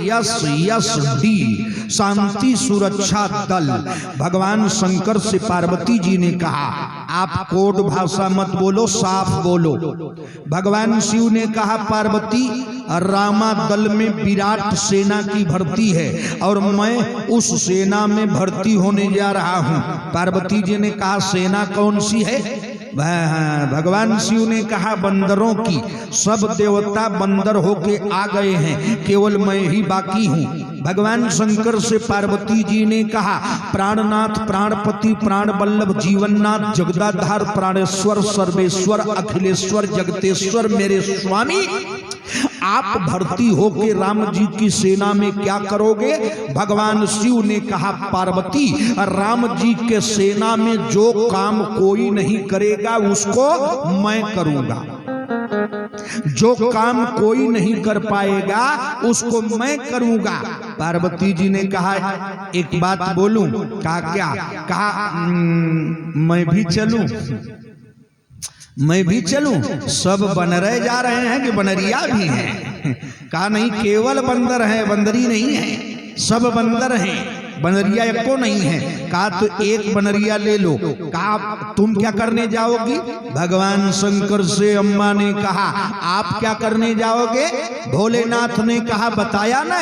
Yes yes D शांति सुरक्षा दल। भगवान शंकर से पार्वती जी ने कहा आप कोड भाषा मत बोलो, साफ बोलो। भगवान शिव ने कहा पार्वती रामा दल में विराट सेना की भर्ती है और मैं उस सेना में भर्ती होने जा रहा हूं। पार्वती जी ने कहा सेना कौन सी है? भगवान शिव ने कहा बंदरों की। सब देवता बंदर होके आ गए हैं, केवल मैं ही बाकी हूँ। भगवान शंकर से पार्वती जी ने कहा प्राणनाथ, प्राणपति, प्राण वल्लभ, जीवननाथ, जगदाधार, प्राणेश्वर, सर्वेश्वर, अखिलेश्वर, जगतेश्वर, मेरे स्वामी, आप भर्ती होके राम जी की सेना में क्या करोगे? भगवान शिव ने कहा पार्वती राम जी के सेना में जो काम कोई नहीं करेगा उसको मैं करूंगा। जो काम कोई नहीं कर पाएगा उसको मैं करूंगा। पार्वती जी ने कहा एक बात बोलूं? कहा क्या? कहा मैं भी चलूं, मैं भी चलूं? सब बनरे जा रहे हैं कि बनरिया भी हैं? कहा नहीं, केवल बंदर है, बंदरी नहीं है, सब बंदर हैं, बनरिया एक को नहीं है। कहा तो एक बनरिया ले लो। कहा तुम क्या करने जाओगी? भगवान शंकर से अम्मा ने कहा आप क्या करने जाओगे? भोलेनाथ ने कहा बताया ना,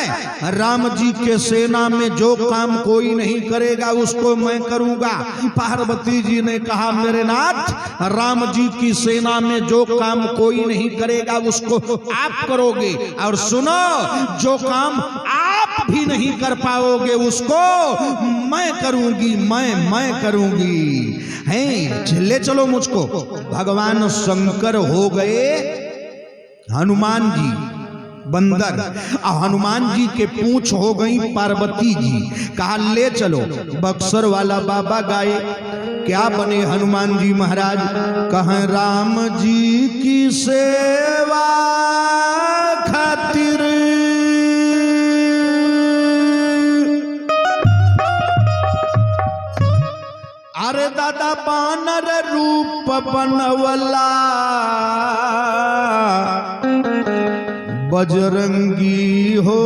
राम जी के सेना में जो काम कोई नहीं करेगा उसको मैं करूंगा। पार्वती जी ने कहा मेरे नाथ, राम जी की सेना में जो काम कोई नहीं करेगा उसको आप करोगे, और सुनो जो काम आप भी नहीं कर पाओगे उसको मैं करूंगी, मैं करूंगी। हैं ले चलो मुझको। भगवान शंकर हो गए हनुमान जी बंदर, और हनुमान जी के पूंछ हो गई पार्वती जी। कहा ले चलो। बक्सर वाला बाबा गाए क्या बने हनुमान जी महाराज? कहें राम जी की सेवा खातिर अरे दादा बानर रूप बनवला, बजरंगी हो।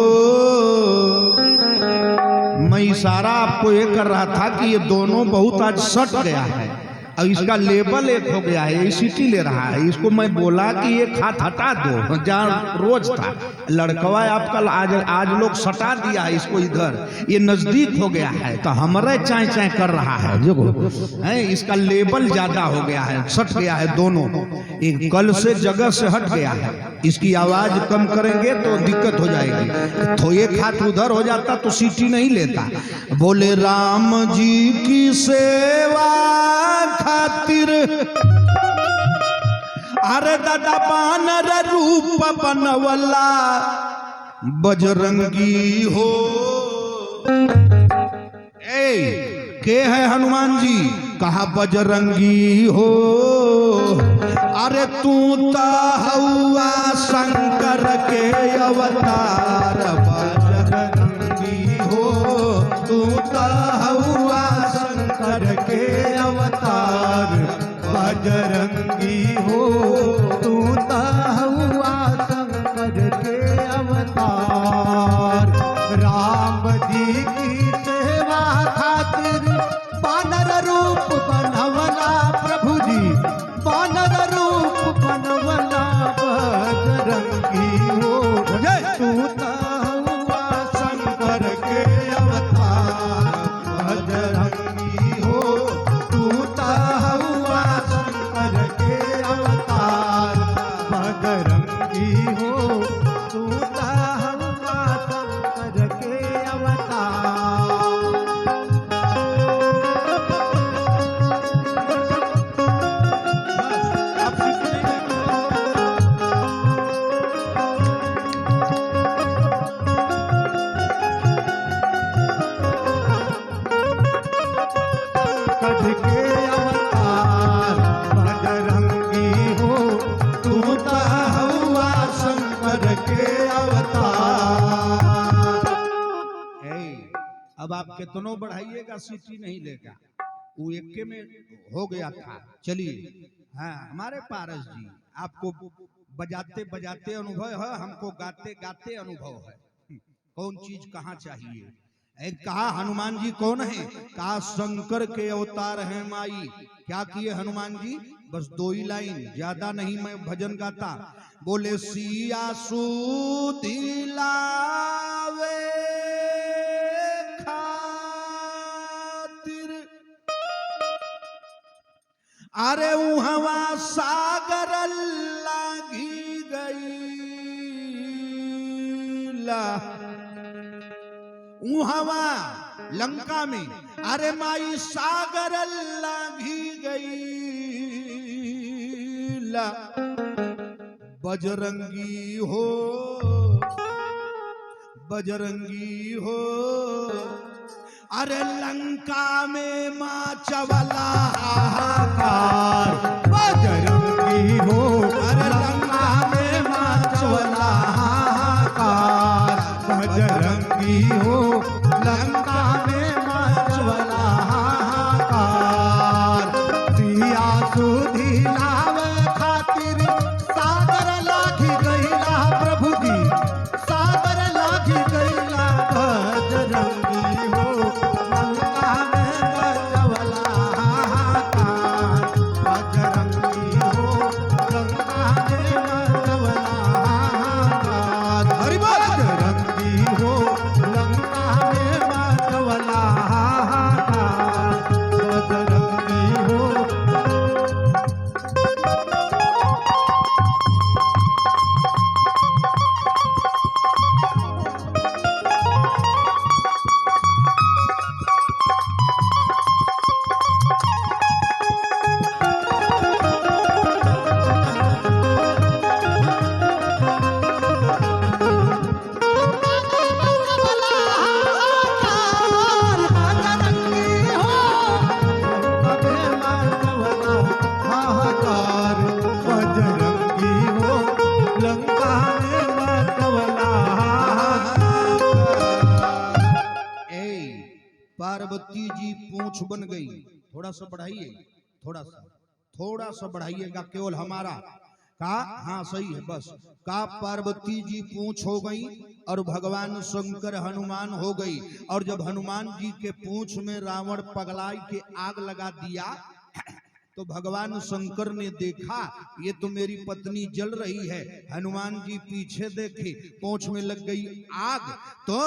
मैं इशारा आपको ये कर रहा था कि ये दोनों बहुत आज सट गया है और इसका लेबल एक हो गया है, सीटी ले रहा है। इसको मैं बोला कि ये खात हटा दो, जहाँ रोज था लड़कवा आपका आज लोग सटा दिया है इसको इधर, ये नजदीक हो गया है तो हमारे चाय चाय कर रहा है जो है। इसका लेबल ज्यादा हो गया है, सट गया है दोनों, एक कल से जगह से हट गया है। इसकी आवाज कम करेंगे तो दिक्कत हो जाएगी। तो एक हाथ उधर हो जाता तो सीटी नहीं लेता। बोले राम जी की सेवा खातिर अरे दादा बानर रूप बनवला, बजरंगी हो। के है हनुमान जी? कहा बजरंगी हो। अरे तू ता हवा शंकर के अवतार, बजरंगी हो। तू ता हवा शंकर के अवतार, बजरंगी हो। तू ता हवा शंकर के अवतार। राम जी की सेवा खातिर बानर रूप बनवला, प्रभु जी बानर रूप बनवला, बजरंगी हो। तू ता हवा शंकर के अवतार, बजरंगी हो। तू ता हवा शंकर के अवतार, बजरंगी हो। तू ता हवा शंकर के अवतार। अब आप कितनों बढ़ाइएगा सीटी नहीं लेगा, वो एक में हो गया था। चलिए हाँ हमारे पारस जी, आपको बजाते बजाते अनुभव है, हमको गाते गाते अनुभव है। कौन चीज कहाँ चाहिए। एक कहा हनुमान जी कौन है, कहा शंकर के अवतार हैं माई। क्या किए हनुमान जी, बस 2 ही लाइन, ज्यादा नहीं मैं भजन गाता। बोले सिया सूदी लावे खातिर, अरे उहवा सागर लागी गईला, उहवा लंका में अरे माई सागर लागी गईला। बजरंगी हो बजरंगी हो, अरे लंका में माचवला हाहाकार। बजरंगी हो, अरे लंका में माचवला हाहाकार। बजरंगी हो, लंका में मचवला हाहाकार। सिया सुधी लावे खातिर सागर लागी गईला, प्रभु जी सागर लागी गईला। बजरंगी हो, लंका में मचवला हाहाकार। बजरंगी हो, लंका में मचवला हाहाकार। हरि बोल। बजरंगी हो, लंका में मचवला हाहाकार। बजरंगी हो, पार्वती जी पूंछ बन गई। थोड़ा सा बढ़ाइए, थोड़ा सा बढ़ाइएगा, केवल हमारा का हाँ सही है बस। का पार्वती जी पूंछ हो गई और भगवान शंकर हनुमान हो गई। और जब हनुमान जी के पूंछ में रावण पगलाई के आग लगा दिया तो भगवान शंकर ने देखा ये तो मेरी पत्नी जल रही है। हनुमान जी पीछे देखे, पूंछ में लग गई आग। तो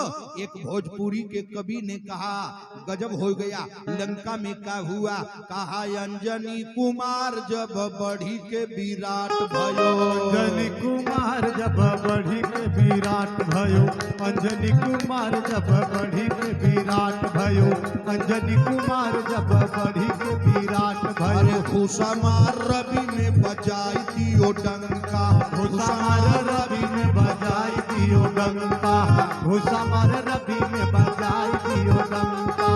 एक भोजपुरी के कवि ने कहा गजब हो गया, लंका में क्या हुआ। कहा अंजनी कुमार जब बढ़ी के विराट भयो। अंजनी कुमार जब बढ़ी के विराट भयो। अंजनी कुमार जब बढ़ी के विराट भयो। अंजनी कुमार जब बढ़ी के विराट भयो। घुसा मार रवि में बजाई दियो डंका। घुसा मार रवि में बजाई दियो डंका। घुसा मार रवि में बजाई दियो डंका।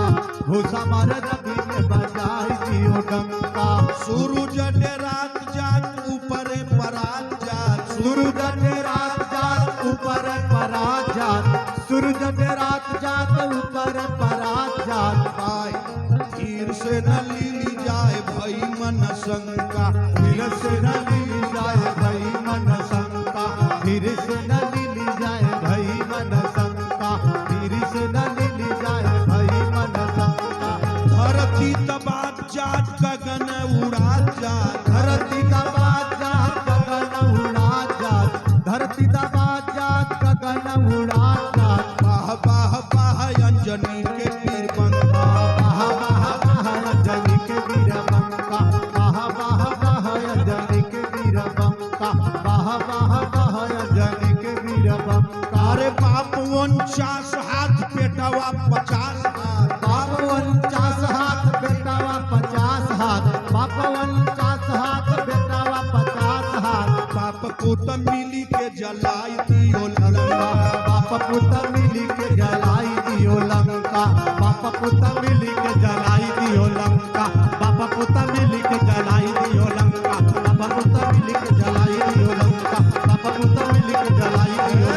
घुसा मार रवि में बजाई दियो डंका। सूरज रात जात ऊपर परात जात। सूरज रात जात ऊपर परात जात। सूरज रात जात ऊपर परात जात। पाए धीर से न लीली जाए भई मन शंका। धीर से न लीली जाए भई मन शंका। धीर से न लीली जाए भई मन शंका। धीर से न लीली जाए भई मन शंका। धरती दबात जात गगन उड़ात जात। धरती दबात जात गगन उड़ात जात। धरती दबात जात गगन उड़ात जात। बाह बाह बाह अंजनी के पीर बंका। बाह बाह बाह अंजनी के वीर बंका। बाह बाह बाह अंजनी के वीर बंका। बाह बाह बाह अंजनी के वीर बंका। अरे बाप 49 हाथ पेटवा 50 हाथ। बाप 49 हाथ बेटावा 50 हाथ। बाप 49 हाथ बेटावा 50 हाथ। बाप पुत मिली के जलाई दियो लंका। बाप पुत मिली के जलाई दियो लंका। बाप पुत मिली के जलाई दियो लंका। बाप पुत मिली के जलाई दियो लंका। बाप पुत मिली के जलाई दियो लंका। बाप पुत मिली के जलाई दियो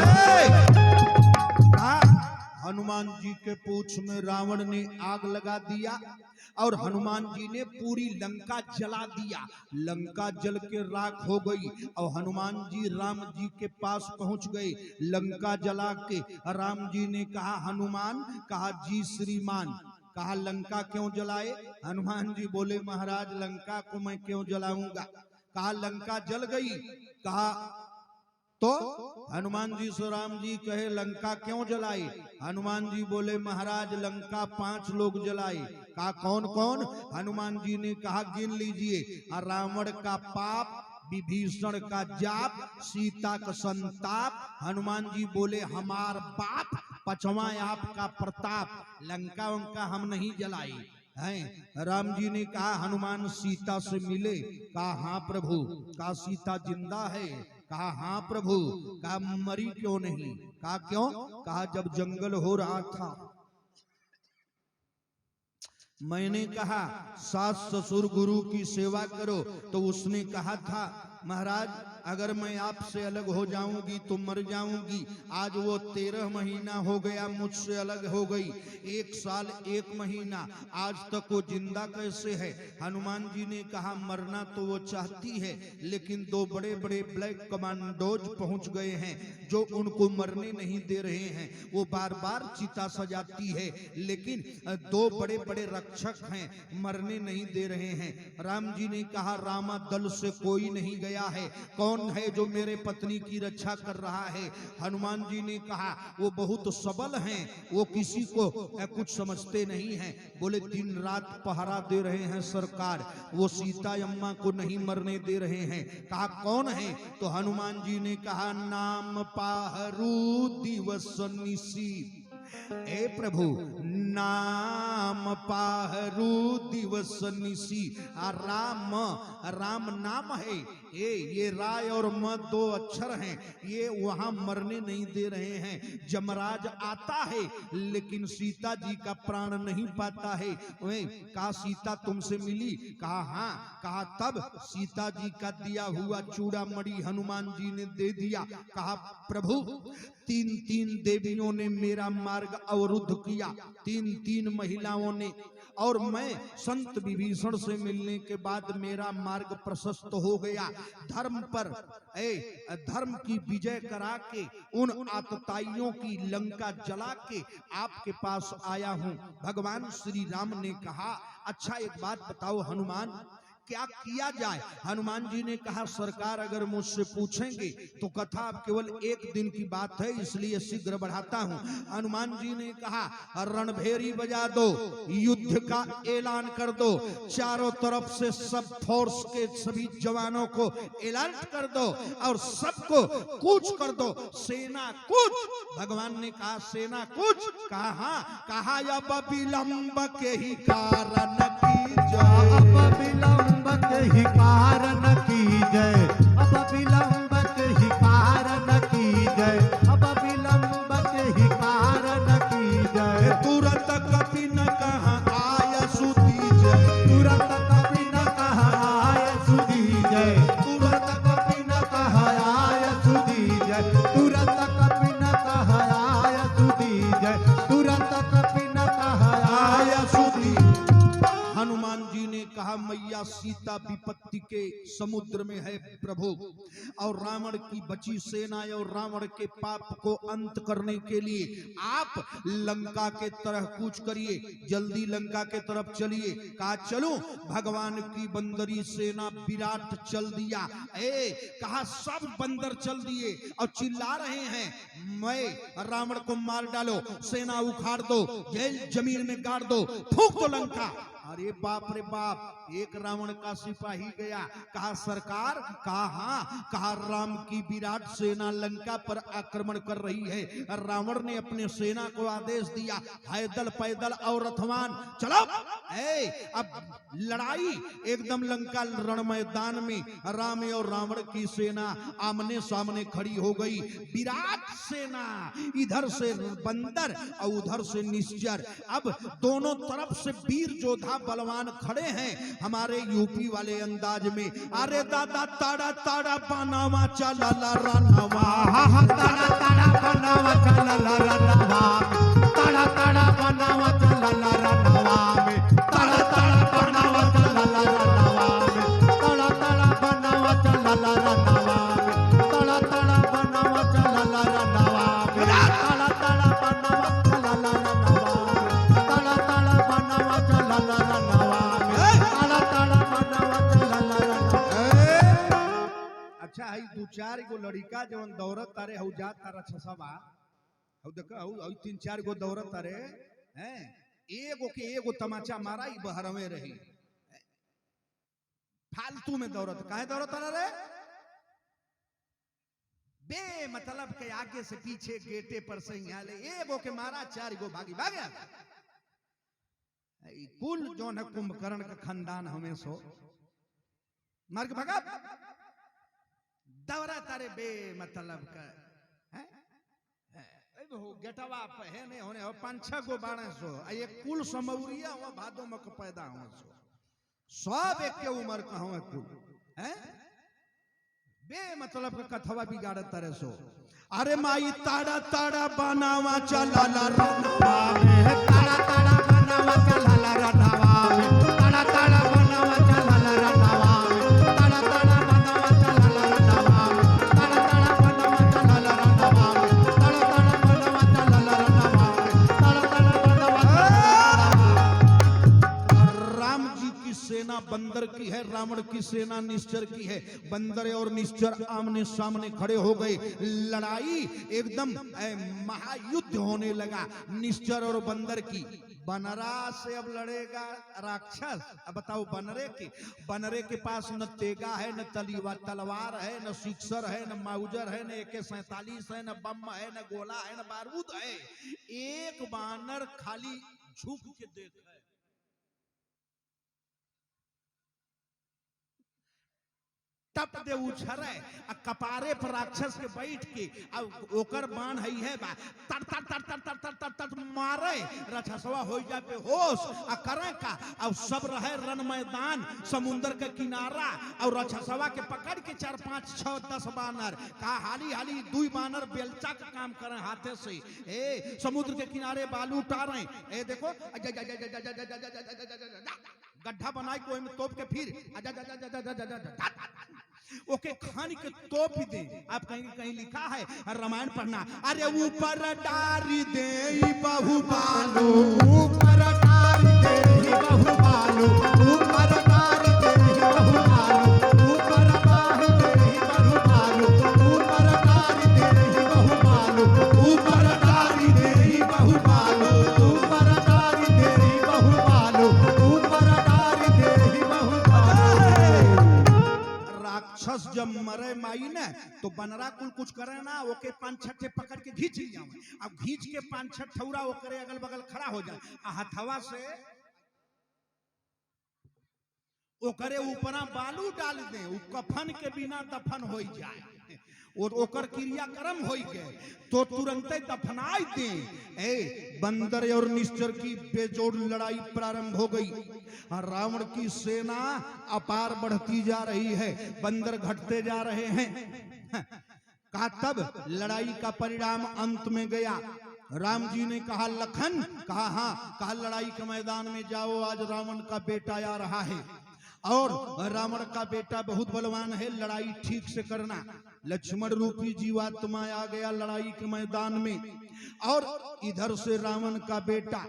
हनुमान जी के पूंछ में रावण ने आग लगा दिया और हनुमान जी ने पूरी लंका जला दिया। लंका जल के राख हो गई और हनुमान जी राम जी के पास पहुंच गए। लंका जला के राम जी ने कहा हनुमान, कहा जी श्रीमान, कहा लंका क्यों जलाए? हनुमान जी बोले महाराज लंका को मैं क्यों जलाऊंगा? कहा लंका जल गई। कहा तो हनुमान जी से राम जी कहे लंका क्यों जलाई? हनुमान जी बोले महाराज लंका 5 लोग जलाए। कहा कौन कौन? हनुमान जी ने कहा गिन लीजिए, रावण का पाप, विभीषण का जाप, सीता का संताप। हनुमान जी बोले हमार बाप, 5वां आपका प्रताप। लंका वंका हम नहीं जलाई हैं। राम जी ने कहा हनुमान सीता से मिले? कहा हाँ प्रभु। कहा सीता जिंदा है? कहा हाँ प्रभु। कहा मरी क्यों नहीं? कहा क्यों? कहा जब जंगल हो रहा था मैंने कहा सास ससुर गुरु की सेवा करो, तो उसने कहा था महाराज अगर मैं आपसे अलग हो जाऊंगी तो मर जाऊंगी। आज वो 13 महीना हो गया मुझसे अलग हो गई, 1 साल 1 महीना, आज तक वो जिंदा कैसे है? हनुमान जी ने कहा मरना तो वो चाहती है, लेकिन 2 बड़े बड़े ब्लैक कमांडोज पहुंच गए हैं जो उनको मरने नहीं दे रहे हैं। वो बार बार चिता सजाती है, लेकिन 2 बड़े बड़े रक्षक हैं, मरने नहीं दे रहे हैं। राम जी ने कहा रामा दल से कोई नहीं गया है, कौन है जो मेरे पत्नी की रक्षा कर रहा है? हनुमान जी ने कहा वो बहुत सबल हैं, वो किसी को कुछ समझते नहीं हैं। बोले दिन रात पहरा दे रहे हैं सरकार, वो सीता अम्मा को नहीं मरने दे रहे हैं। कहा कौन है? तो हनुमान जी ने कहा नाम पाहरू दिवस निसी। ए प्रभु नाम पाहरू दिवस निसी। राम, राम नाम है, ये राय और म 2 अक्षर हैं, ये वहां मरने नहीं दे रहे हैं। जमराज आता है लेकिन सीता जी का प्राण नहीं पाता है। कहा सीता तुमसे मिली? कहा हाँ। कहा तब सीता जी का दिया हुआ चूड़ामणि हनुमान जी ने दे दिया। कहा प्रभु 3 देवियों ने मेरा मार्ग अवरुद्ध किया, 3 महिलाओं ने, और मैं संत विभीषण से मिलने के बाद मेरा मार्ग प्रशस्त हो गया। धर्म पर धर्म की विजय करा के उन आतताइयों की लंका जला के आपके पास आया हूं। भगवान श्री राम ने कहा अच्छा एक बात बताओ हनुमान, क्या किया जाए? हनुमान जी ने कहा सरकार अगर मुझसे पूछेंगे तो कथा अब केवल 1 दिन की बात है, इसलिए शीघ्र बढ़ाता हूं। हनुमान जी ने कहा रणभेरी बजा दो, युद्ध का ऐलान कर दो, चारों तरफ से सब फोर्स के सभी जवानों को अलर्ट कर दो और सबको कूच कर दो, सेना कूच। भगवान ने कहा सेना कूच? कहा कहा अब विलंब के ही कारण की जय, अब विलंब के ही कारण की जय, अब विलंब के ही कारण की जय, अब विलंब के ही कारण की जय। तुरंत कपि न कहा आय सुधी जय, तुरंत कपि न कहा आय सुधी जय, तुरंत कपि न कहा आय सुधी जय, तुरंत कपि न कहा आय सुधी जय, तुरंत कपि न कहा आय सुधी। हनुमान जी ने कहा मैया सीता विपत्ति के समुद्र में है प्रभु, और रावण की बची सेना और रावण के पाप को अंत करने के लिए आप लंका के तरह कूच करिए, जल्दी लंका के तरफ चलिए। कहा चलो, भगवान की बंदरी सेना विराट चल दिया। कहा सब बंदर चल दिए और चिल्ला रहे हैं मैं रावण को मार डालो, सेना उखाड़ दो, जेल जमीन में गाड़ दो, फूंक दो लंका। अरे बाप रे बाप, एक रावण का सिपाही गया। कहा सरकार? कहा हाँ। कहा राम की विराट सेना लंका पर आक्रमण कर रही है। रावण ने अपने सेना को आदेश दिया पैदल पैदल और रथवान चलो। अब लड़ाई एकदम लंका रण मैदान में राम और रावण की सेना आमने सामने खड़ी हो गई। विराट सेना, इधर से बंदर और उधर से निश्चर। अब दोनों तरफ से वीर योद्धा बलवान खड़े हैं हमारे यूपी वाले अंदाज में। अरे दादा ताड़ा ताड़ा बनावा चला ला रनवा, ताड़ा ताड़ा बनावा चला ला रनवा, ताड़ा ताड़ा बनावा चला ला रनवा में, ताड़ा ताड़ा चार गो लड़िका जवन दौड़त तारे हउ जा तारा छसवा हउ देख हउ तीन चार गो दौड़त तारे हैं एगो के एगो तमाचा मारा ई बहरवे रही फालतू में दौड़त काहे दौड़त तारा रे बे मतलब के आगे से पीछे गेटे पर से यहाँ ले एगो के मारा चार गो भागी भागे कुल जो है कुंभकर्ण का खानदान हमें सो मार के भगा दौरा तारे बे मतलब का गेटवा पहने होने हो 5-6 गो 1200 ये कुल समौरिया हुआ भादो में पैदा हुआ सो सब एक के उम्र का हुआ कुल है बे मतलब का कथवा बिगाड़ तारे सो अरे माई ताड़ा ताड़ा बनावा चला ला रनवा में ताड़ा ताड़ा बनावा चला ला रनवा में ताड़ा ताड़ा बनावा चला ला रनवा में ताड़ा ताड़ा बनावा चला ला रनवा में ताड़ा ताड़ा बनावा चला ला रनवा में ताड़ा ताड़ा बनावा चला ला रनवा में ताड़ा ताड़ा बनावा राम जी की सेना बंदर की है रावण की सेना निश्चर की है बंदर और निश्चर आमने सामने खड़े हो गए लड़ाई एकदम महायुद्ध होने लगा निश्चर और बंदर की बनरा से अब लड़ेगा राक्षस अब बताओ बनरे के पास न तेगा है न तलवार है न सिक्सर है न माउजर है न AK-47 है न बम है न गोला है न बारूद है एक बानर खाली झुक के देख है टप दे उछरे आ कपारे पर राक्षस के बैठ के अब ओकर बाण है बा तर तर तर तर तर तर तर तर मारे राक्षसवा हो जाए पे होश आ करे का अब सब रहे रण मैदान समुद्र के किनारा और राक्षसवा के पकड़ के 4 5 6 10 बानर का हाली हाली 2 बानर बेलचा का काम करे हाथे से ए समुद्र के किनारे बालू उतारे ए देखो गड्ढा बनाई को में तोप के फिर ओके खानी के तोप दे आप कहीं लिखा है रामायण पढ़ना अरे ऊपर डारी दे बहु बालो ऊपर डारी दे बहु बालो ऊपर डारी दे बहु बालो ऊपर डारी दे बहु बालो ऊपर डारी दे बहु बालो ऊपर डारी दे बहु बालो ऊपर डारी दे बहु बालो ऊपर डारी दे बहु बालो राक्षस जब मरे माई ने तो बनरा कुल कुछ करे ना ओके 5-6 पकड़ के खींच लिया अब खींच के 5-6 ठौरा ओकरे अगल बगल खड़ा हो जाए हथवा से ओकरे ऊपरा बालू डाल दे उ कफन के बिना दफन हो जाए और ओकर क्रियाक्रम हो गए तो तुरंत दफनाई दे ए बंदर और निश्चर की बेजोड़ लड़ाई प्रारंभ हो गई रावण की सेना अपार बढ़ती जा रही है बंदर घटते जा रहे हैं कहा तब लड़ाई का परिणाम अंत में गया राम जी ने कहा लखन कहा हाँ कहा लड़ाई के मैदान में जाओ आज रावण का बेटा आ रहा है और रावण का बेटा बहुत बलवान है लड़ाई ठीक से करना लक्ष्मण रूपी जीवात्मा आ गया लड़ाई के मैदान में और इधर से रावण का बेटा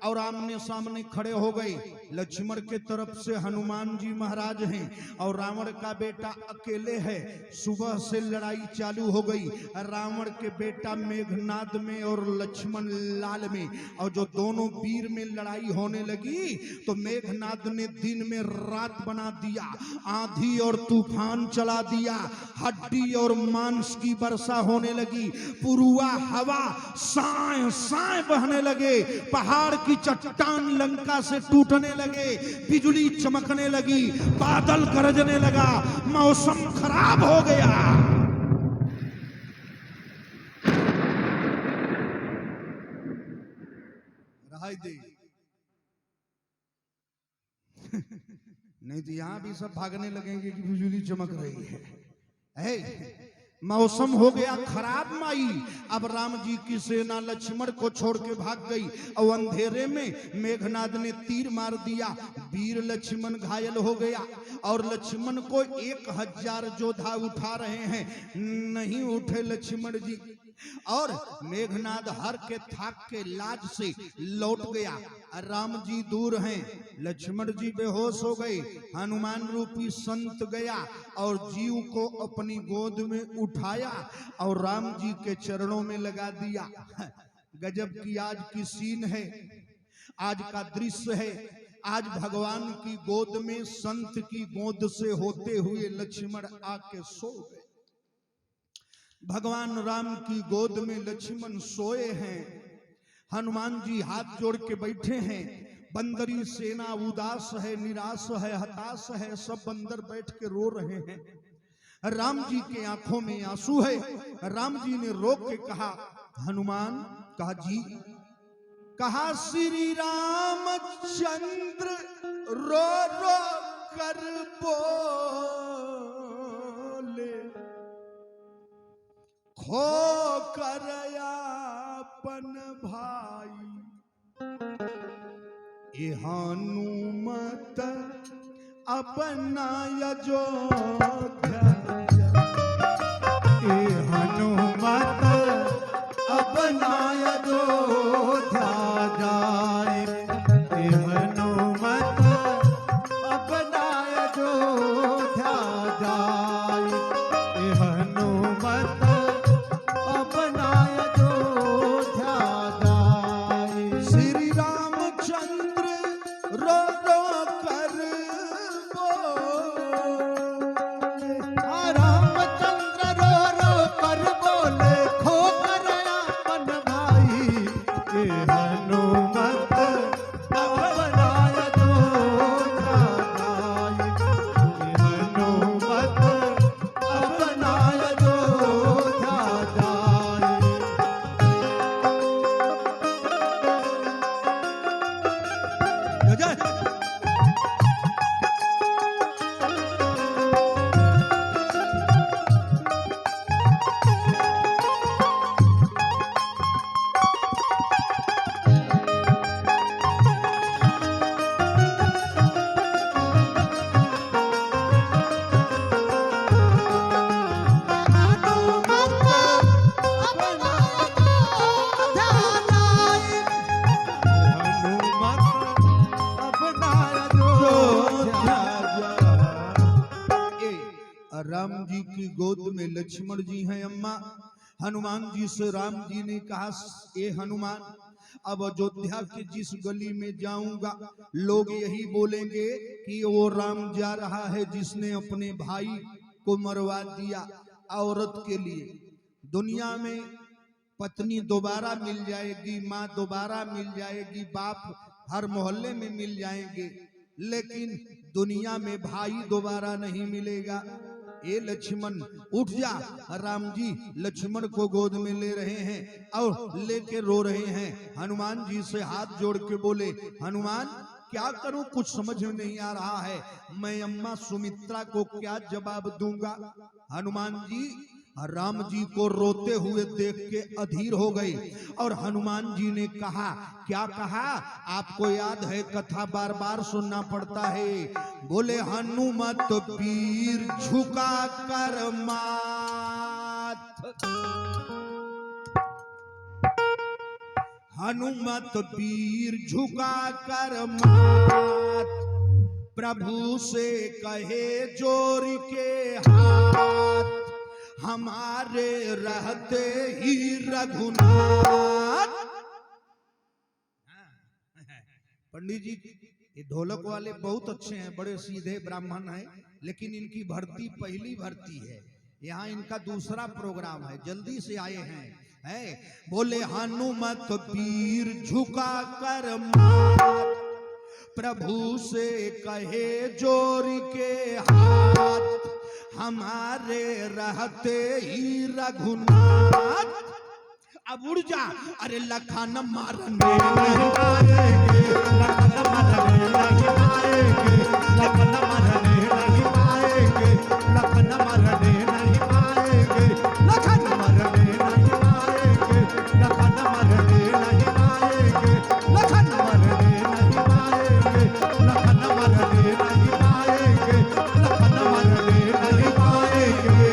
और आमने सामने खड़े हो गए लक्ष्मण के तरफ से हनुमान जी महाराज हैं और रावण का बेटा अकेले है सुबह से लड़ाई चालू हो गई रावण के बेटा मेघनाद में और लक्ष्मण लाल में और जो दोनों वीर में लड़ाई होने लगी तो मेघनाद ने दिन में रात बना दिया आंधी और तूफान चला दिया हड्डी और मांस की वर्षा होने लगी पुरुआ हवा साए साए बहने लगे पहाड़ की चट्टान लंका से टूटने लगे बिजली चमकने लगी बादल गरजने लगा मौसम खराब हो गया रहाई दे नहीं तो यहां भी सब भागने लगेंगे कि बिजली चमक रही है मौसम हो गया खराब माई अब राम जी की सेना लक्ष्मण को छोड़ के भाग गई और अंधेरे में मेघनाद ने तीर मार दिया वीर लक्ष्मण घायल हो गया और लक्ष्मण को 1000 योद्धा उठा रहे हैं नहीं उठे लक्ष्मण जी और मेघनाद हर के थाक के लाज से लौट गया। राम जी दूर हैं, लक्ष्मण जी बेहोश हो गए। हनुमान रूपी संत गया और जीव को अपनी गोद में उठाया और राम जी के चरणों में लगा दिया। गजब की आज की सीन है, आज का दृश्य है। आज भगवान की गोद में संत की गोद से होते हुए लक्ष्मण आके सो गए। भगवान राम की गोद में लक्ष्मण सोए हैं। हनुमान जी हाथ जोड़ के बैठे हैं। बंदरी सेना उदास है, निराश है, हताश है, सब बंदर बैठ के रो रहे हैं। राम जी के आंखों में आंसू है। राम जी ने रोक के कहा, हनुमान, कहा जी, कहा श्री रामचंद्र रो रो कर बोले, खो कर अपन भाई, ये हनुमत अपना अयोध्या, ए हनुमत अपना अयोध्या जाए, ए हनुमत अपना अयोध्या जाए, ए हनुमत अपना अयोध्या जाए। श्री रामचंद्र रो रो कर बोले, रामचंद्र रो रो कर बोले, खो कर अपन भाई, ये हनुमत अपना अयोध्या जाए, ये हनुमत अपना अयोध्या जाए। जय। राम जी की गोद में लक्ष्मण जी हैं अम्मा। हनुमान जी से राम जी ने कहा, ए हनुमान, अब अयोध्या की जिस गली में जाऊंगा लोग यही बोलेंगे कि वो राम जा रहा है जिसने अपने भाई को मरवा दिया औरत के लिए। दुनिया में पत्नी दोबारा मिल जाएगी, माँ दोबारा मिल जाएगी, बाप हर मोहल्ले में मिल जाएंगे, लेकिन दुनिया में भाई दोबारा नहीं मिलेगा। ए लक्ष्मण उठ जा। राम जी लक्ष्मण को गोद में ले रहे हैं और लेके रो रहे हैं। हनुमान जी से हाथ जोड़ के बोले, हनुमान, क्या करूं, कुछ समझ में नहीं आ रहा है, मैं अम्मा सुमित्रा को क्या जवाब दूंगा। हनुमान जी राम जी को रोते हुए देख के अधीर हो गए और हनुमान जी ने कहा, क्या कहा, आपको याद है, कथा बार बार सुनना पड़ता है। बोले, हनुमत पीर झुका कर माथ, हनुमत पीर झुका कर माथ, प्रभु से कहे जोर के हाथ, हमारे रहते ही रघुनाथ। पंडित जी, ये ढोलक वाले बहुत अच्छे हैं, बड़े सीधे ब्राह्मण हैं, लेकिन इनकी भर्ती पहली भर्ती है, यहाँ इनका दूसरा प्रोग्राम है, जल्दी से आए हैं। बोले, हनुमत पीर झुका कर माथ, प्रभु से कहे जोर के हाथ, हमारे रहते ही रघुनाथ। अब उड़ जा, अरे लखन मारने नहीं आएंगे, लखन मरने नहीं आएंगे, लखन मरने नहीं आएंगे, लखन मरने नहीं आएंगे, लखन मरने नहीं आएंगे, लखन मरने नहीं आएंगे, लखन मरने नहीं आएंगे, लखन मरने नहीं आएंगे, लखन मरने नहीं आएंगे।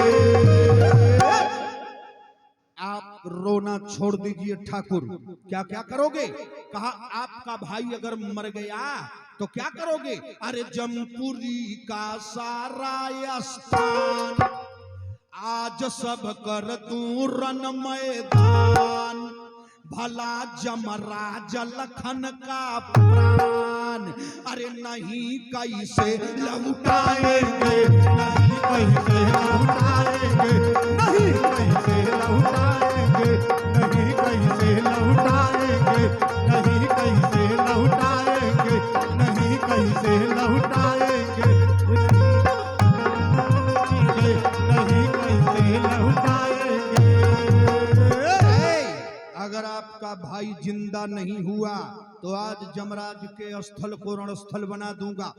आप छोड़ दीजिए ठाकुर, क्या क्या करोगे? कहा आपका भाई अगर मर गया तो क्या करोगे? अरे जमपुरी का सारा स्थान आज सब कर दूं रन मैदान, भला जमराज लखन का प्राण अरे नहीं कैसे लौटाएंगे, नहीं कैसे लौटाएंगे, नहीं कैसे लौटाएंगे, नहीं कैसे लौटाएंगे, नहीं कैसे लौटाएंगे, नहीं कैसे लौटाएंगे, नहीं कैसे लौटाएंगे। अगर आपका भाई जिंदा नहीं हुआ तो आज जमराज के स्थल को रणस्थल बना दूंगा।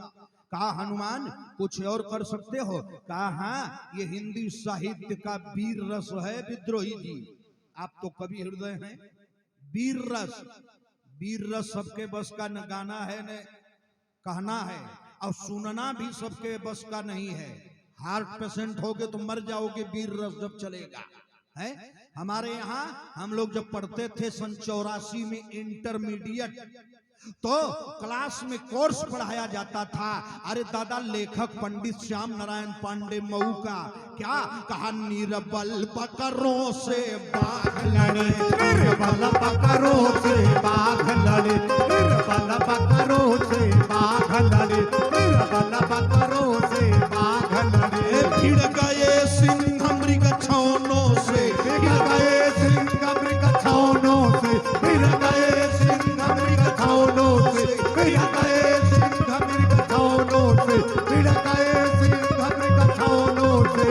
कहा हनुमान कुछ और कर सकते हो? कहा हाँ, ये हिंदी साहित्य का वीर रस है विद्रोही जी, आप तो कवि हृदय हैं। वीर रस, वीर रस सबके बस का न गाना है न कहना है, और सुनना भी सबके बस का नहीं है। हार्ट पेशेंट होगे तो मर जाओगे वीर रस जब चलेगा है। हमारे यहाँ हम लोग जब पढ़ते थे सन 84 में इंटरमीडिएट, तो क्लास में कोर्स पढ़ाया जाता था। अरे दादा लेखक पंडित श्याम नारायण पांडे मऊ का क्या कहा, निर्बल बकरों से बाघ लड़े, निर्बल बकरों से बाघ लड़े, निर्बल बकरों से बाघ लड़े, निर्बल बकरों से बाघ लड़े, भिड़ गए सिंह मृग छौनों से, भिड़ गए सिंह मृग छौनों से, भिड़ गए सिंह मृग छौनों से, भिड़ गए सिंह मृग छौनों से, भिड़ गए सिंह मृग छौनों से।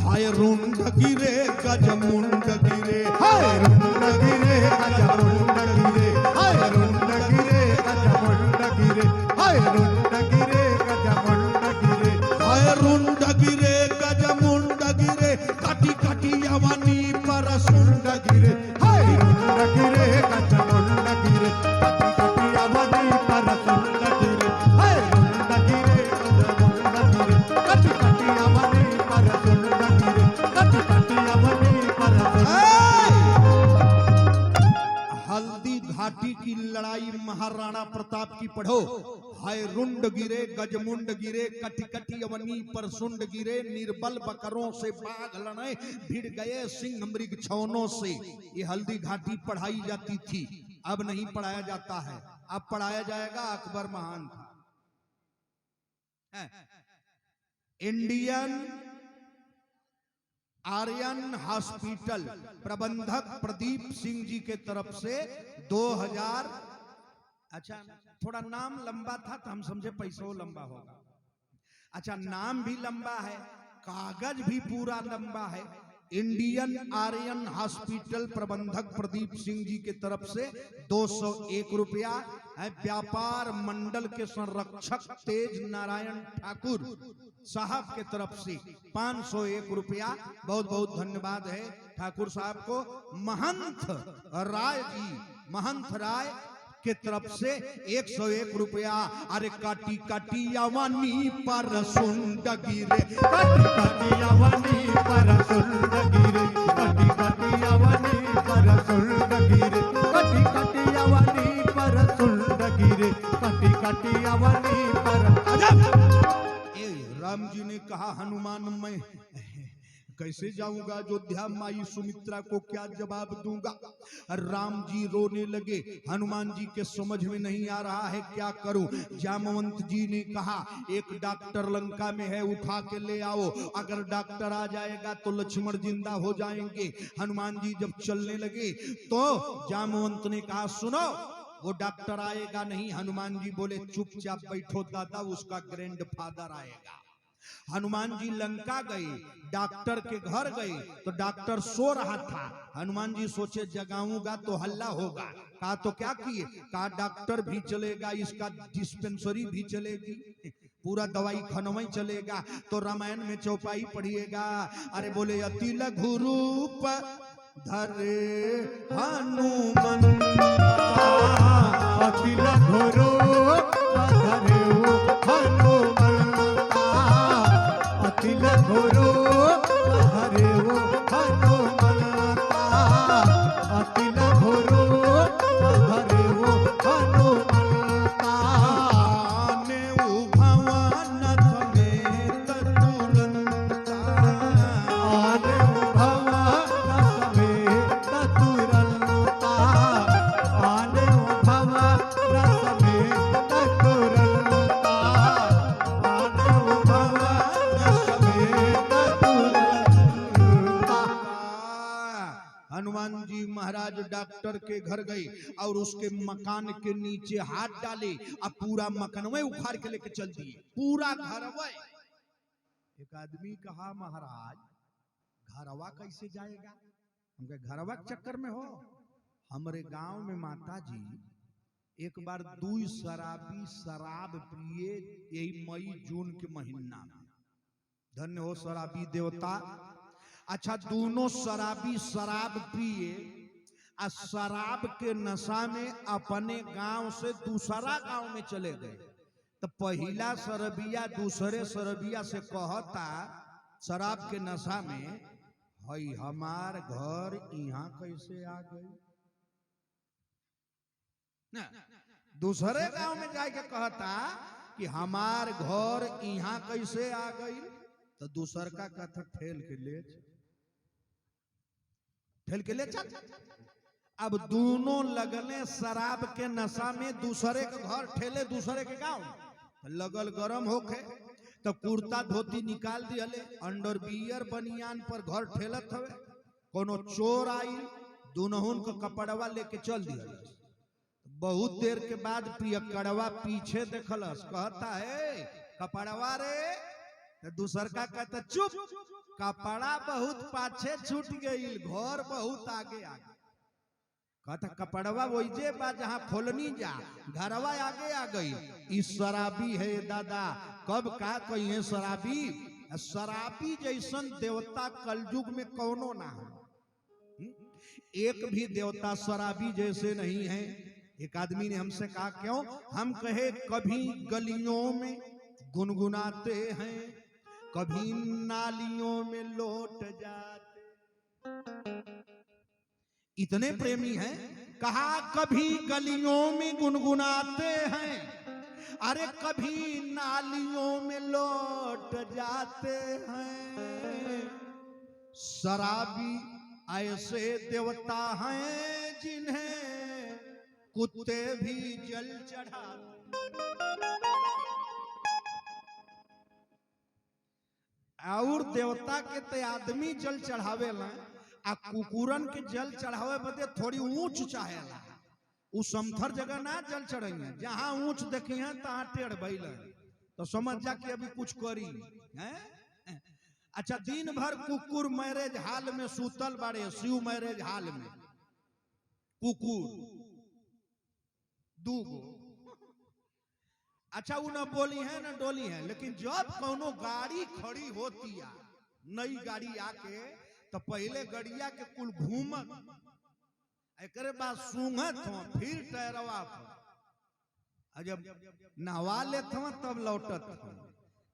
हाय रुंड गिरे गजमुंड गिरे, हाय रुंड गिरे गजमुंड गिरे, हाय रुंड गिरे गजमुंड गिरे, हाय रुंड गिरे गजमुंड गिरे, हाय रुंड गिरे गजमुंड गिरे, कटी कटी अवनी पर सुंड गिरे, हाय रुंड गिरे गजमुंड गिरे, कटी कटी अवनी पर सुंड गिरे, हाय रुंड गिरे गजमुंड गिरे, कटी कटी अवनी पर सुंड गिरे, कटी कटी अवनी पर सुंड गिरे। हल्दी घाटी की लड़ाई महाराणा प्रताप की पढ़ो। हाय रुंड गिरे गजमुंड गिरे, कटी कटी अवनी पर सुंड गिरे, निर्बल बकरों से बाघ लड़े, भिड़ गए सिंह मृग छौनों से। ये हल्दी घाटी पढ़ाई जाती थी, अब नहीं पढ़ाया जाता है। अब पढ़ाया जाएगा अकबर महान था। इंडियन आर्यन हॉस्पिटल प्रबंधक प्रदीप सिंह जी के तरफ से 2000, अच्छा थोड़ा नाम लंबा था तो हम समझे पैसा लंबा होगा। अच्छा नाम भी लंबा है, कागज भी पूरा लंबा है। इंडियन आर्यन हॉस्पिटल प्रबंधक प्रदीप सिंह जी के तरफ से 201 रुपया है। व्यापार मंडल के संरक्षक तेज नारायण ठाकुर साहब के तरफ से 501 रुपया, बहुत बहुत धन्यवाद है ठाकुर साहब को। महंत राय जी, महंत राय के तरफ से 101 रुपया। अरे काटी काटी अवनी पर सुंड गिरे, काटी काटी अवनी पर सुंड गिरे, काटी काटी अवनी पर सुंड गिरे, काटी काटी अवनी पर सुंड गिरे, काटी काटी अवनी पर। राम जी ने कहा हनुमान मैं कैसे जाऊंगा अयोध्या, माई सुमित्रा को क्या जवाब दूंगा। राम जी रोने लगे, हनुमान जी के समझ में नहीं आ रहा है क्या करूं। जामवंत जी ने कहा एक डॉक्टर लंका में है, उठा के ले आओ, अगर डॉक्टर आ जाएगा तो लक्ष्मण जिंदा हो जाएंगे। हनुमान जी जब चलने लगे तो जामवंत ने कहा सुनो वो डॉक्टर आएगा नहीं। हनुमान जी बोले चुपचाप बैठो दादा, उसका ग्रैंड फादर आएगा। हनुमान जी लंका गए, डॉक्टर के घर गए तो डॉक्टर सो रहा था। हनुमान जी सोचे जगाऊंगा तो हल्ला होगा। कहा तो क्या किए, कहा डॉक्टर भी चलेगा, इसका डिस्पेंसरी भी चलेगी, पूरा दवाई खनवई चलेगा। तो रामायण में चौपाई पढ़िएगा। अरे बोले अति लघु रूप धरे हनुमान, अति लघु रूप धरे हनुमान, अति लघु रूप धरे हनुमान। डॉक्टर के घर गए और उसके मकान के नीचे हाथ डाले और पूरा मकानवे उखाड़ के लेके चल दिए, पूरा घरवा। एक आदमी कहा महाराज घरवा कैसे जाएगा? हमके घरवा के चक्कर में हो। हमारे गांव में माता जी एक बार 2 शराबी शराब पिए, यही मई जून के महीना में। धन्य हो शराबी देवता। अच्छा, दोनों शराबी शराब पिए और शराब के नशा में अपने गांव से दूसरा गांव में चले गए। तो पहला शराबिया दूसरे शराबिया से कहता शराब के नशा में, हई हमार घर यहाँ कैसे आ गई? दूसरे गांव में जाके कहता कि हमार घर यहाँ कैसे आ गई? तो दूसर का कहता ठेल के ले चल। अब दोनों लगने शराब के नशा में दूसरे के घर ठेले दूसरे के गांव। लगल गरम होके तो कुर्ता धोती निकाल दिले, अंडरवियर बनियान पर घर ठेलत हवे। कोनो चोर आई, दोनों को कपड़वा लेके चल दिया। बहुत देर के बाद पियकड़वा पीछे देखलस, कहता है कपड़वा रे। तो दूसर का कहता चुप, कपड़ा बहुत पाछे छूट गई, घर बहुत आगे आगे। कहता कपड़वा वही बा जहां खोलनी जा, घरवा आगे आ गई। इस शराबी है दादा, कब का कहिए शराबी? शराबी जैसन देवता कलयुग में कौनो ना हो, एक भी देवता शराबी जैसे नहीं है। एक आदमी ने हमसे कहा क्यों? हम कहे कभी गलियों में गुनगुनाते हैं, कभी नालियों में लौट जाते। इतने प्रेमी हैं, कहा कभी गलियों में गुनगुनाते हैं, अरे कभी नालियों में लौट जाते हैं। शराबी ऐसे देवता हैं जिन्हें कुत्ते भी जल चढ़ाते। और देवता के ते आदमी जल चढ़ावे ला, आ कुकुरन के जल चढ़ावे बदे थोड़ी ऊंच चाहेला। उ समथर जगह ना जल चढ़ेंगे, जहां ऊंच देखी है तहां टेढ़ बैल, तो समझ जा कि अभी कुछ करी है। अच्छा, दिन भर कुकुर मैरेज हाल में सूतल बाड़े, शिव मैरेज हाल में कुकुर 2 गो। अच्छा, वो न बोली है न डोली है, लेकिन जब कोनो गाड़ी खड़ी होती है, नई गाड़ी आके, तो पहले गड़िया के कुल घूमत, एक बाद सूंघत हो, फिर टहरवा, जब नहवा लेते हो तब लौटत हो।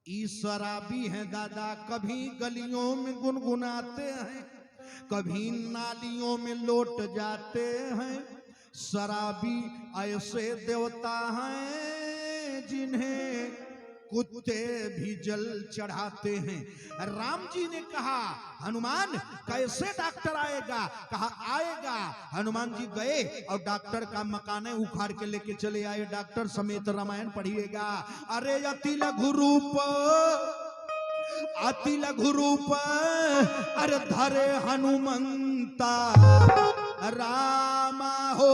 ई शराबी है दादा, कभी गलियों में गुनगुनाते हैं, कभी नालियों में लौट जाते हैं। शराबी ऐसे देवता हैं जिन्हें कुत्ते भी जल चढ़ाते हैं। राम जी ने कहा हनुमान कैसे डॉक्टर आएगा? कहा आएगा। हनुमान जी गए और डॉक्टर का मकान उखाड़ के लेके चले आए। डॉक्टर समेत रामायण पढ़िएगा। अरे अति लघु रूप, अति लघु रूप, अरे धरे हनुमंता, रामा हो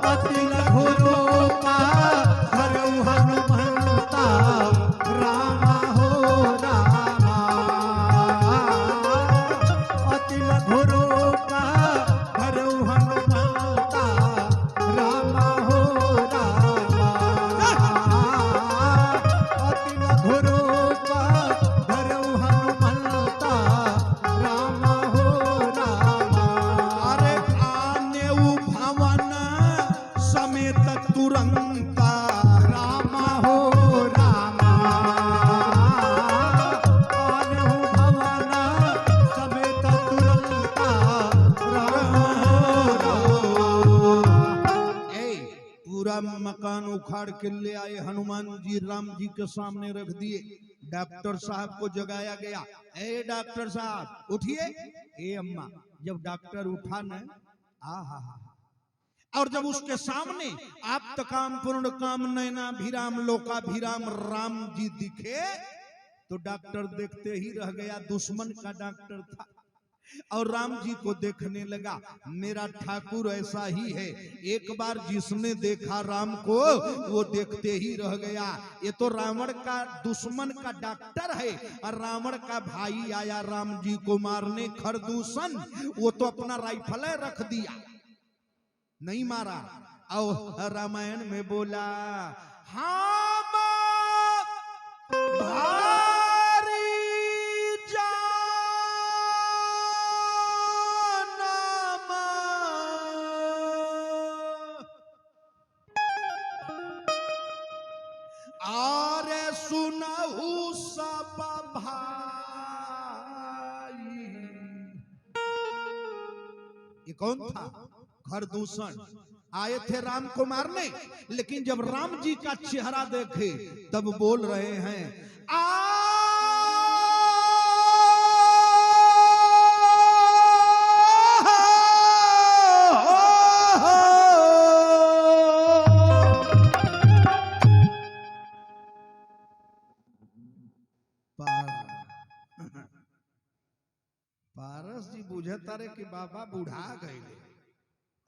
अति लघु रूपा धरऊ हनुमंता, रामा हो रामा। अति लघु रूपा धरऊ हनुमंता, रामा हो रामा। अति लघु रूपा धरऊ हनुमंता, रामा हो रामा। अरे आने भवन समेत तुरंता, रामा हो रामा। आने भवना समेत तुरंता, रामा हो रामा। ए पूरा मकान उखाड़ के ले आए हनुमान जी, राम जी के सामने रख दिए। डॉक्टर साहब को जगाया गया। ए डॉक्टर साहब उठिए। ए अम्मा, जब डॉक्टर उठा न, आहा, और जब उसके सामने आप तकाम पूर्ण काम नैना भिराम लोका भिराम राम जी दिखे, तो डॉक्टर देखते ही रह गया। दुश्मन का डॉक्टर था। और राम जी को देखने लगा, मेरा ठाकुर ऐसा ही है, एक बार जिसने देखा राम को वो देखते ही रह गया। ये तो रावण का दुश्मन का डॉक्टर है, और रावण का भाई आया राम जी को मारने, खरदूषण, वो तो अपना राइफल रख दिया, नहीं मारा। और रामायण में बोला, हाँ भारी आरे सुनहु सब भाई। ये कौन था? खरदूषण आए थे राम को मारने, लेकिन जब राम जी का चेहरा देखे तब बोल रहे हैं, पारस जी बुझे तारे कि बाबा बुढ़ा गए।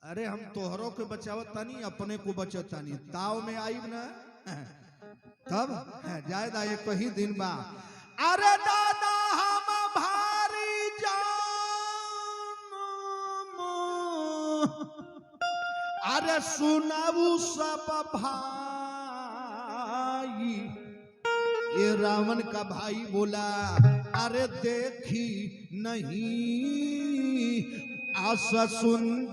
अरे हम तोहरों के बचावत तानी, अपने को बचत तानी, ताव में आईब ना तब जायदा एक ही दिन बा। अरे दादा हम भारी जान, अरे सुनाऊ सब भाई। ये रावण का भाई बोला, अरे देखी नहीं आशा सुंदरताई।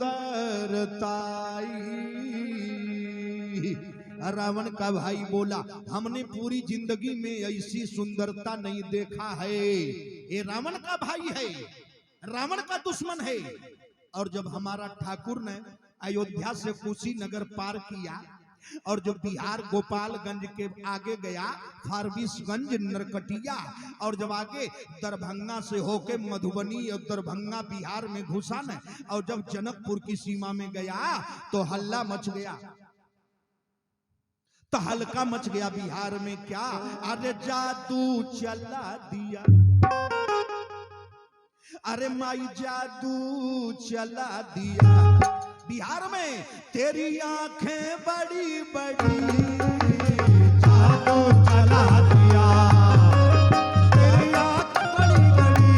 रावण का भाई बोला, हमने पूरी जिंदगी में ऐसी सुंदरता नहीं देखा है। ये रावण का भाई है, रावण का दुश्मन है। और जब हमारा ठाकुर ने अयोध्या से कुशीनगर पार किया और जब बिहार गोपालगंज के आगे गया, फारबिसगंज, नरकटिया, और जब आगे दरभंगा से होके मधुबनी और दरभंगा बिहार में घुसा न, और जब जनकपुर की सीमा में गया तो हल्ला मच गया, तो हल्का मच गया बिहार में। क्या? अरे जादू चला दिया, अरे माई जादू चला दिया बिहार में, तेरी आंखें बड़ी बड़ी, जादू चला दिया, तेरी आंख बड़ी बड़ी,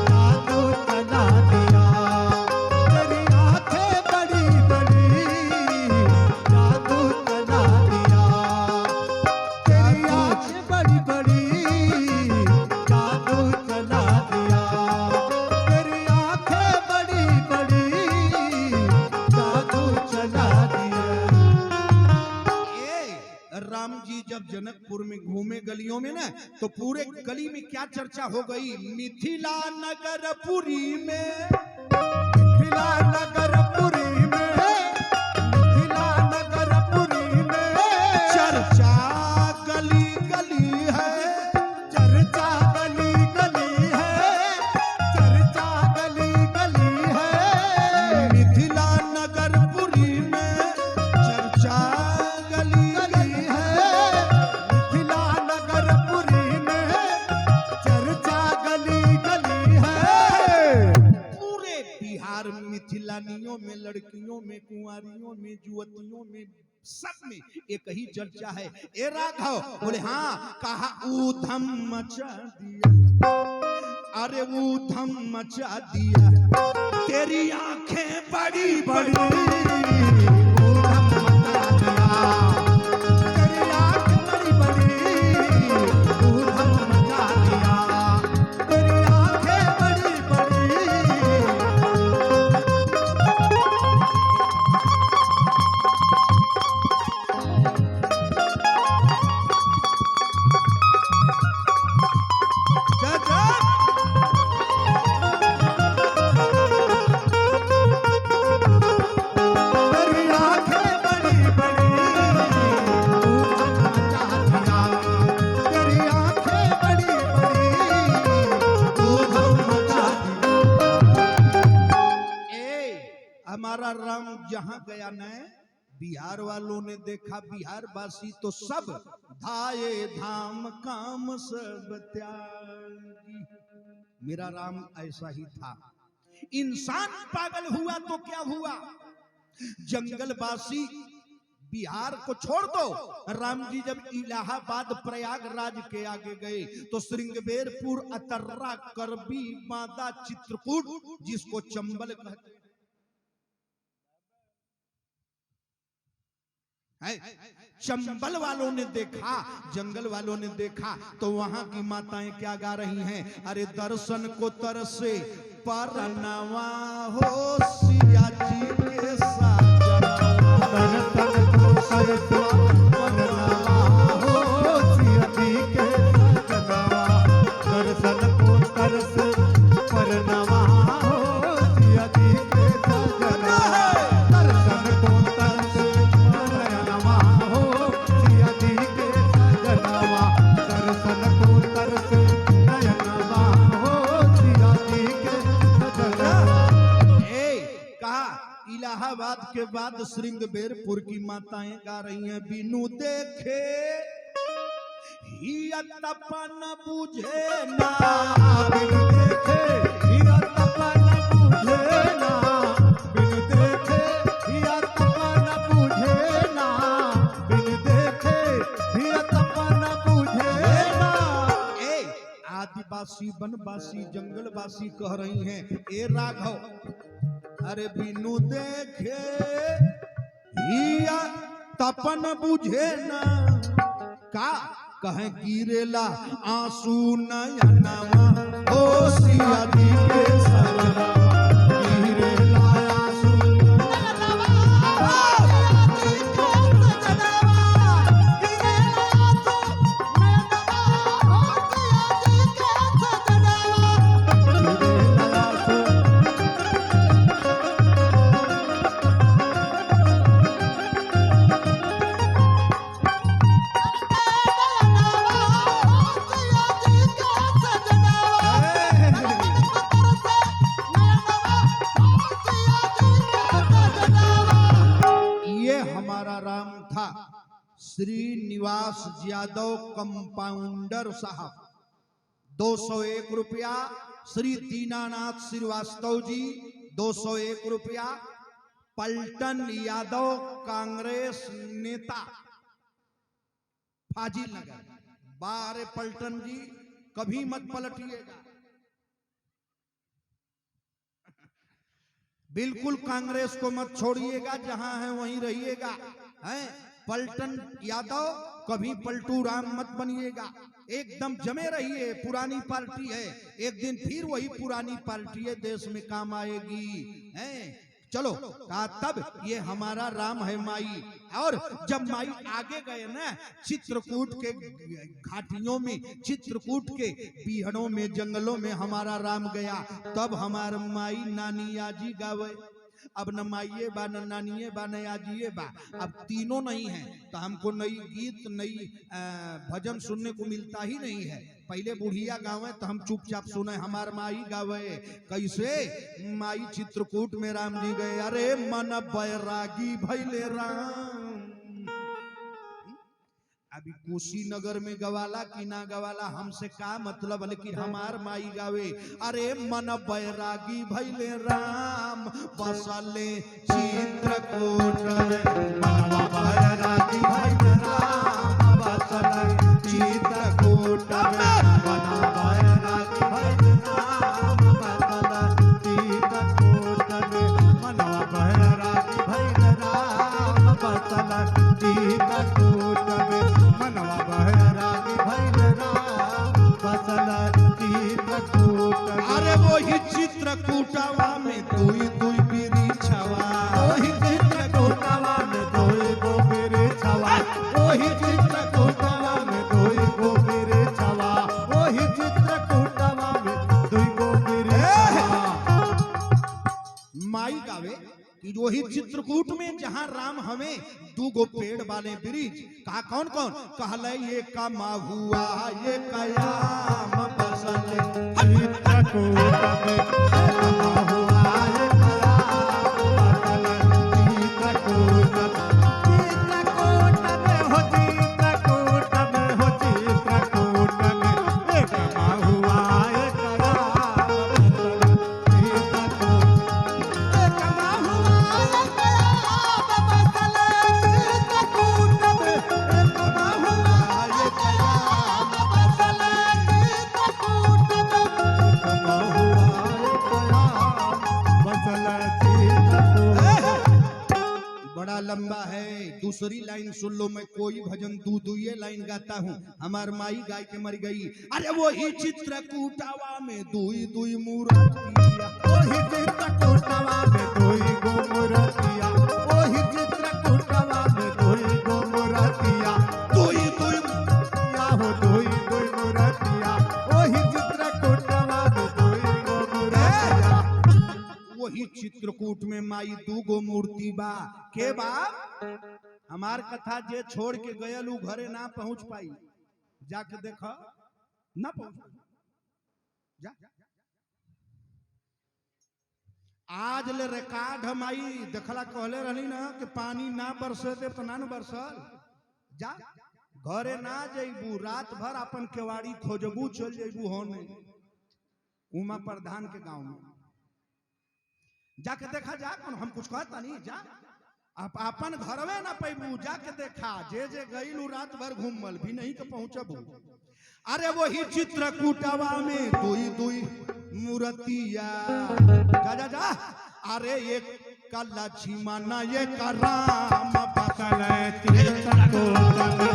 जादू चला दिया, तेरी आंखें बड़ी बड़ी, जादू चला दिया, तेरी आंखें बड़ी बड़ी, जादू चला दिया, तेरी आंखें बड़ी बड़ी, राम जी जब जनकपुर में घूमे गलियों में ना, तो पूरे गली में क्या चर्चा हो गई, मिथिला नगरपुरी में, मिथिला नगरपुरी में, मिथिला नगरपुरी में चर्चा गली गली है, चर्चा गली गली है, चर्चा गली गली है, मिथिला नगरपुरी में चर्चा गली गली है, मिथिला नगरपुरी में चर्चा गली गली है। पूरे बिहार में मिथिलानियों में, लड़कियों में, कुंवारियों में, युवतियों में, सब में एक ही चर्चा है। ए राघव बोले, हाँ। कहा ऊधम मचा दिया, अरे ऊधम मचा दिया, तेरी आंखें बड़ी बड़ी, ऊधम मचा दिया, तेरी आंख बड़ी बड़ी, ऊधम मचा दिया, तेरी आंखें बड़ी बड़ी। हमारा राम जहां गया न, बिहार वालों ने देखा, बिहार वासी तो सब धाये धाम काम सब त्यागी। मेरा राम ऐसा ही था। इंसान पागल हुआ तो क्या हुआ, जंगलवासी बिहार को छोड़ दो, राम जी जब इलाहाबाद प्रयागराज के आगे गए तो श्रृंगबेरपुर, अतर्रा, करबी, बांदा, चित्रकूट, जिसको चंबल कहते हैं, चंबल वालों ने देखा, जंगल वालों ने देखा तो वहां की माताएं क्या गा रही हैं, अरे दर्शन को तरसे परनवा हो सिया जी के साजना, दर्शन को तरसे परनवा हो सिया जी के साजना, दर्शन को तरसे परनवा हो सिया जी के साजना, दर्शन को तरसे परनवा हो सिया जी के साजना, दर्शन को तरसे परनवा हो सिया जी के साजना। कहा इलाहाबाद के बाद श्रृंगबेरपुर की माताएं गा रही हैं, बिनु देखे हिया तपन बुझे ना, बिनु देखे हिया तपन बुझे ना, बिनु देखे हिया तपन बुझे ना, बिनु देखे हिया तपन बुझे ना। आदिवासी, वनवासी, जंगलवासी कह रही हैं, ए राघव, अरे बिनु देखे हिया तपन बुझे ना, का कहे गिरेला आंसू नयनवा ओ सिया जी के साजना, गिरेला आंसू नयनवा ओ सिया जी के साजना, गिरेला आंसू नयनवा ओ सिया जी के साजना, गिरेला आंसू। श्रीनिवास यादव कंपाउंडर साहब 201 रुपया, श्री दीनानाथ श्रीवास्तव जी 201 रुपया, पलटन यादव कांग्रेस नेता फाजिल नगर, बारे पलटन जी कभी मत पलटिएगा, बिल्कुल कांग्रेस को मत छोड़िएगा, जहां है वहीं रहिएगा, हैं पलटन यादव कभी पलटू राम मत बनिएगा, एकदम जमे रहिए, पुरानी पार्टी है, एक दिन फिर वही पुरानी पार्टी है, देश में काम आएगी, हैं चलो कहा तब ये हमारा राम है माई। और जब माई आगे गए ना चित्रकूट के घाटियों में, चित्रकूट के पीहड़ों में, जंगलों में हमारा राम गया, तब हमारा माई नानी आजी गावे, अब न माइये बा, न नानिये बा, न आजिए बा, अब तीनों नहीं है तो हमको नई गीत, नई भजन सुनने को मिलता ही नहीं है। पहले बुढ़िया गावे तो हम चुपचाप सुने, हमार माई गावे कैसे, माई चित्रकूट में राम जी गए, अरे मन बैरागी भैले राम, अभी कुशीनगर में गवाला कि ना गवाला हमसे का मतलब, लेकिन हमार माई गावे, अरे मन बैरागी भैले राम, बसले चित्रकूट में, मनवा बैरागी भैले राम, बसले चित्रकूट में, मनवा बैरागी भैले राम, बसले चित्रकूट में, मनवा बैरागी भैले राम, बसले चित्रकूट में, मनवा बैरागी भैले राम, बसले चित्रकूट में। अरे वही चित्रकूटवा में दुई दुई बिरिछवा, वही चित्रकूटवा में दुई गो बिरिछवा, वही चित्रकूटवा में दुई गो बिरिछवा, वही चित्रकूटवा में दुई गो बिरिछवा। माई गावे कि वही चित्रकूट में जहां राम हमें दू गो पेड़ वाले ब्रिज, कहा कौन कौन, कहले ये का माहुआ ये कयाम बसले चित्रकूट में कमा हुआ है कयाम, चित्रकूट में हो, चित्रकूट में हो, चित्रकूट में कमा हुआ है कयाम, बड़ा लंबा है, दूसरी लाइन सुन लो। मैं कोई भजन दू ये लाइन गाता हूँ, हमार माई गाय के मर गई। अरे वो ही चित्रकूटावा में दुई दुई मूर्तिया, वही चित्रकूटवा में दुई गो मूर्तिया, वही चित्रकूटवा में दुई गो मूर्तिया, दुई दुई या हो दुई दुई मूर्तिया, वही चित्रकूटवा में दुई गो मूर्तिया। वही चित्रकूट में माई दू गो मूर्ति बा। के बा? हमार कथा जे छोड़ के गयल उ घरे ना पहुंच पाई, जाके देखा ना पहुंच जा। आज ले रिकॉर्ड हमारी देखला कहले रहली ना कि पानी ना बरसे दे तो ना न बरसल। जा घरे ना जइबू, रात भर अपन केवाड़ी खोजबू, चल जइबू होने उमा प्रधान के गांव में जाके देखा। जा हम कुछ कहता नहीं, जा आप अपन घरवे ना पैबू, जाके देखा। जे जे गईलू रात भर घूमल भी नहीं के पहुंचबू। अरे वही चित्रकूटवा में दुई दुई मूर्तिया, जा जा जा। अरे एक का लक्ष्मण एक राम बसल चित्रकूट में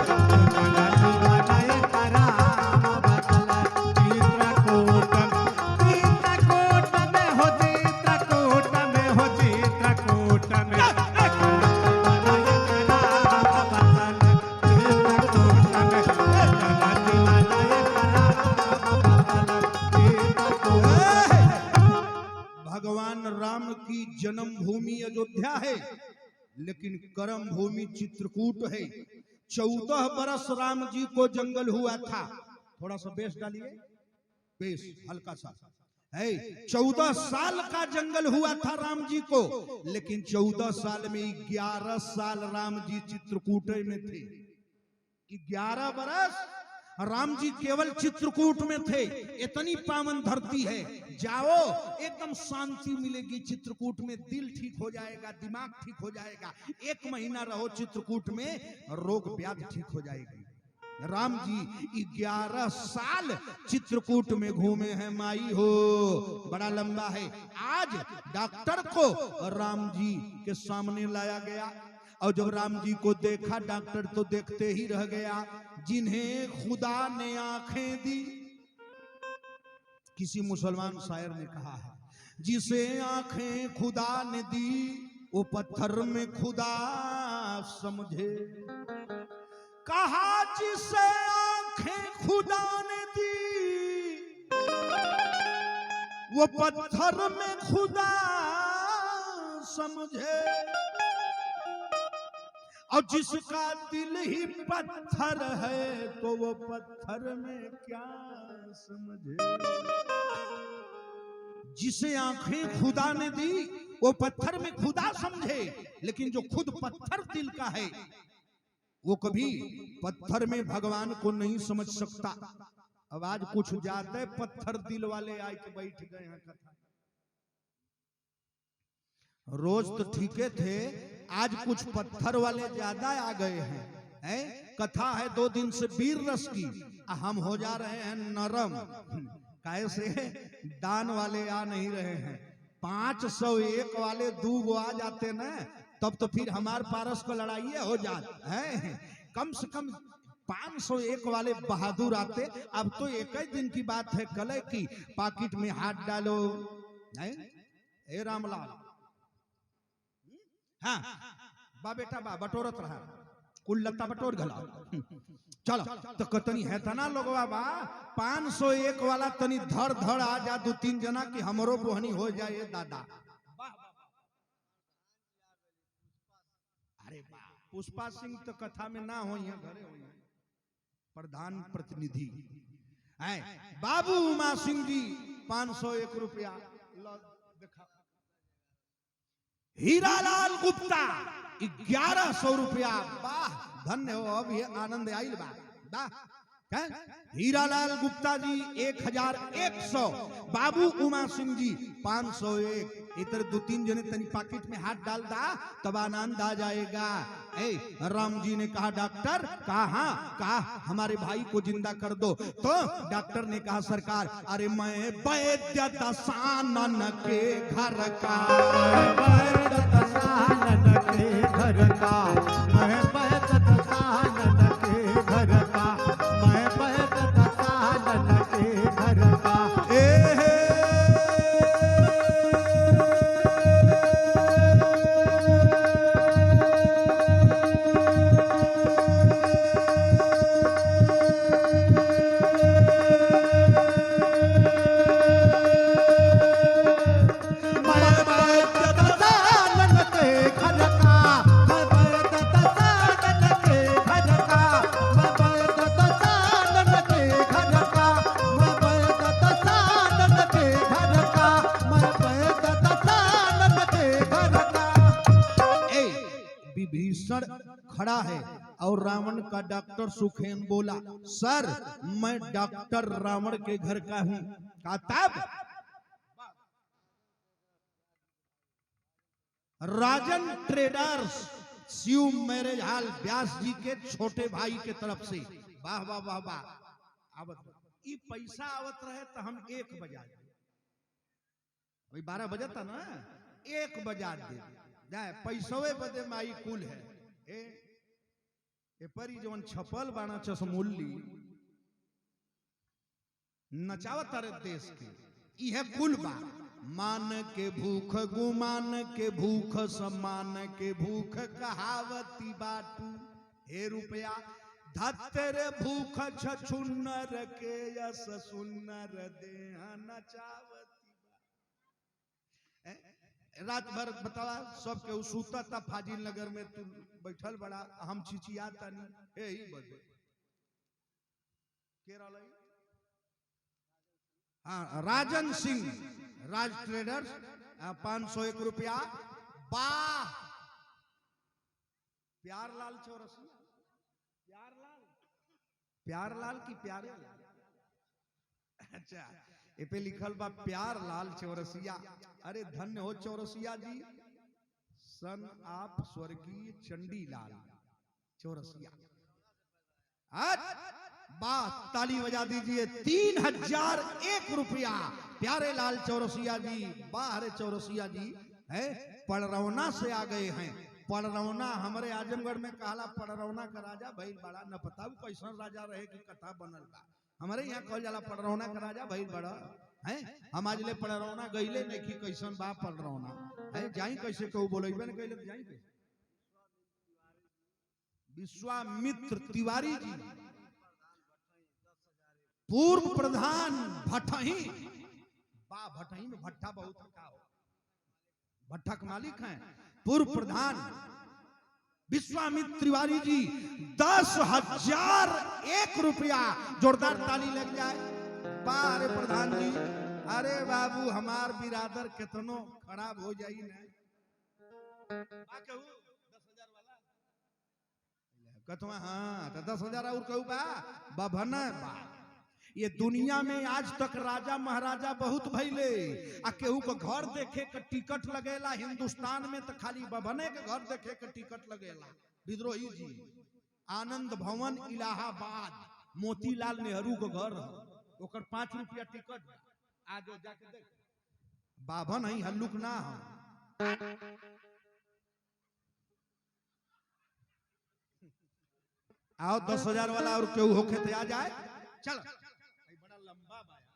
लक्ष्मण एक राम बसल चित्रकूट में हो चित्रकूट में हो चित्रकूट में भगवान राम की जन्मभूमि अयोध्या है, लेकिन कर्म भूमि चित्रकूट है। 14 बरस राम जी को जंगल हुआ था। थोड़ा सा बेस डालिए, बेस हल्का सा है। 14 साल का जंगल हुआ था राम जी को, लेकिन 14 साल में 11 साल राम जी चित्रकूट में थे। 11 बरस राम जी केवल चित्रकूट में थे। इतनी पावन धरती है, जाओ एकदम शांति मिलेगी चित्रकूट में। दिल ठीक हो जाएगा, दिमाग ठीक हो जाएगा। 1 महीना रहो चित्रकूट में, रोग व्याधि ठीक हो जाएगी। राम जी 11 साल चित्रकूट में घूमे हैं माई हो, बड़ा लंबा है। आज डॉक्टर को राम जी के सामने लाया गया और जब राम जी को देखा डॉक्टर तो देखते ही रह गया। जिन्हें खुदा ने आंखें दी, किसी मुसलमान शायर ने कहा है, जिसे आंखें खुदा ने दी वो पत्थर में खुदा समझे। कहा जिसे आंखें खुदा ने दी वो पत्थर में खुदा समझे, और जिसका दिल ही पत्थर है तो वो पत्थर में क्या समझे। जिसे आंखें खुदा ने दी वो पत्थर में खुदा समझे, लेकिन जो खुद पत्थर दिल का है वो कभी पत्थर में भगवान को नहीं समझ सकता। अब आज कुछ ज्यादा पत्थर दिल वाले आए के बैठ गए हैं कथा। रोज तो ठीके थे, आज कुछ पत्थर वाले ज्यादा आ गए हैं। कथा है 2 दिन से वीर रस की, हम हो जा रहे हैं नरम। कैसे दान वाले आ नहीं रहे हैं। 501 वाले 2 गो आ जाते ना, तब तो फिर हमार पारस को लड़ाई हो जाती है। कम से कम 501 वाले बहादुर आते। अब तो एक ही दिन की बात है, कल की पाकिट में हाथ डालो। ए रामलाल, हाँ बा बेटा बा बटोरत रहा, कुल लत्ता बटोर गला। चलो तो कतनी है तना लोगवा बा 501 वाला तनी धड़ धड़ आ जा 2-3 जना की हमरो बोहनी हो जाए दादा। अरे वाह, पुष्पा सिंह तो कथा में ना हो, घरे हो, प्रधान प्रतिनिधि है। बाबू उमा सिंह जी 501 रुपया। हीरालाल गुप्ता 1100 रुपया। वाह, धन्य हो, अब ये आनंद आइल बा। क्या? हीरालाल गुप्ता जी 1100, बाबू उमा सिंह जी 501। इधर 2-3 जने तनी पॉकेट में हाथ डाल दा तब आनंद आ जाएगा। राम जी ने कहा डॉक्टर कहा हमारे भाई को जिंदा कर दो। तो डॉक्टर ने कहा सरकार अरे मैं वैद्य दशानन के घर का, वैद्य दशानन के घर का, मैं वैद्य दशानन के घर का, मैं वैद्य दशानन के घर का। विभीषण खड़ा है और रावण का डॉक्टर सुखेन बोला सर मैं डॉक्टर रावण के घर का हूं। कहा तब राजन ट्रेडर्स शिव मैरिज हॉल व्यास जी के छोटे भाई के तरफ से वाह वाह वाह वाह। आवत ई पैसा आवत रहे तो हम 1 बजा अभी 12 बजता ना 1 बजा दे जाए पैसवे बदे माई कुल है। ए परी जवन छपल बाना चसमुल्ली नचावत रे देश के इहे कुल बा। मान के भूख गुमान के भूख सम्मान के भूख कहावती बाटू हे रुपया धत्तर भूख छछुन्नर के यस सुन्नर देह नचावती बा। रात भर बतावा सब के सूता था फाजिल नगर में तू बैठल बड़ा हम चिचियाता नहीं यही बजे केरल। हाँ राजन सिंह राज ट्रेडर्स 501 रुपया। वाह प्यारलाल चौरसिया प्यारलाल की प्यारे लाल। अच्छा ए पे लिखल बा प्यारलाल चौरसिया। अरे धन्य हो चौरसिया जी सन आप स्वर्गीय चंडीलाल चौरसिया। वाह ताली बजा दीजिए। 3001 रुपया प्यारे लाल चौरसिया जी। बाहर चौरसिया जी है पड़रौना से आ गए हैं। पड़रौना हमारे आजमगढ़ में कहला पड़रौना का राजा भइल बड़ा न पता कैसन राजा रहे कि कथा बनल बा। हमारे यहाँ कहल जाला पड़रौना का राजा भइल बड़ा है। हम आज ले पड़रौना गईले नहीं कि कैसन बा पड़रौना है जाई कैसे कहू बोलेबे न कहले जाई के विश्वामित्र तिवारी जी पूर्व प्रधान भट्टही। वाह भट्टही में भट्टा बहुत रखा हो भट्टा के मालिक हैं पूर्व प्रधान विश्वामित्र तिवारी जी 10,001 रुपया। जोरदार ताली लग जाए। अरे प्रधान जी अरे बाबू हमार बिरादर कितनो खराब हो जाई ना 10,000 वाला कतवा। हाँ तो 10,000 और कहू बा बभना बा। ये दुनिया में आज तक राजा महाराजा बहुत भइले आ केहू को घर देखे के टिकट लगेला। हिंदुस्तान में तो खाली बभने के घर देखे के टिकट लगेला। विद्रोही जी आनंद भवन इलाहाबाद मोतीलाल नेहरू को घर ओकर 5 रुपया टिकट आज जाके देख बाभा नहीं हल्लुक ना हो। आओ 10,000 वाला और केहू होके ते आ जाए। चलो बड़ा लंबा बाया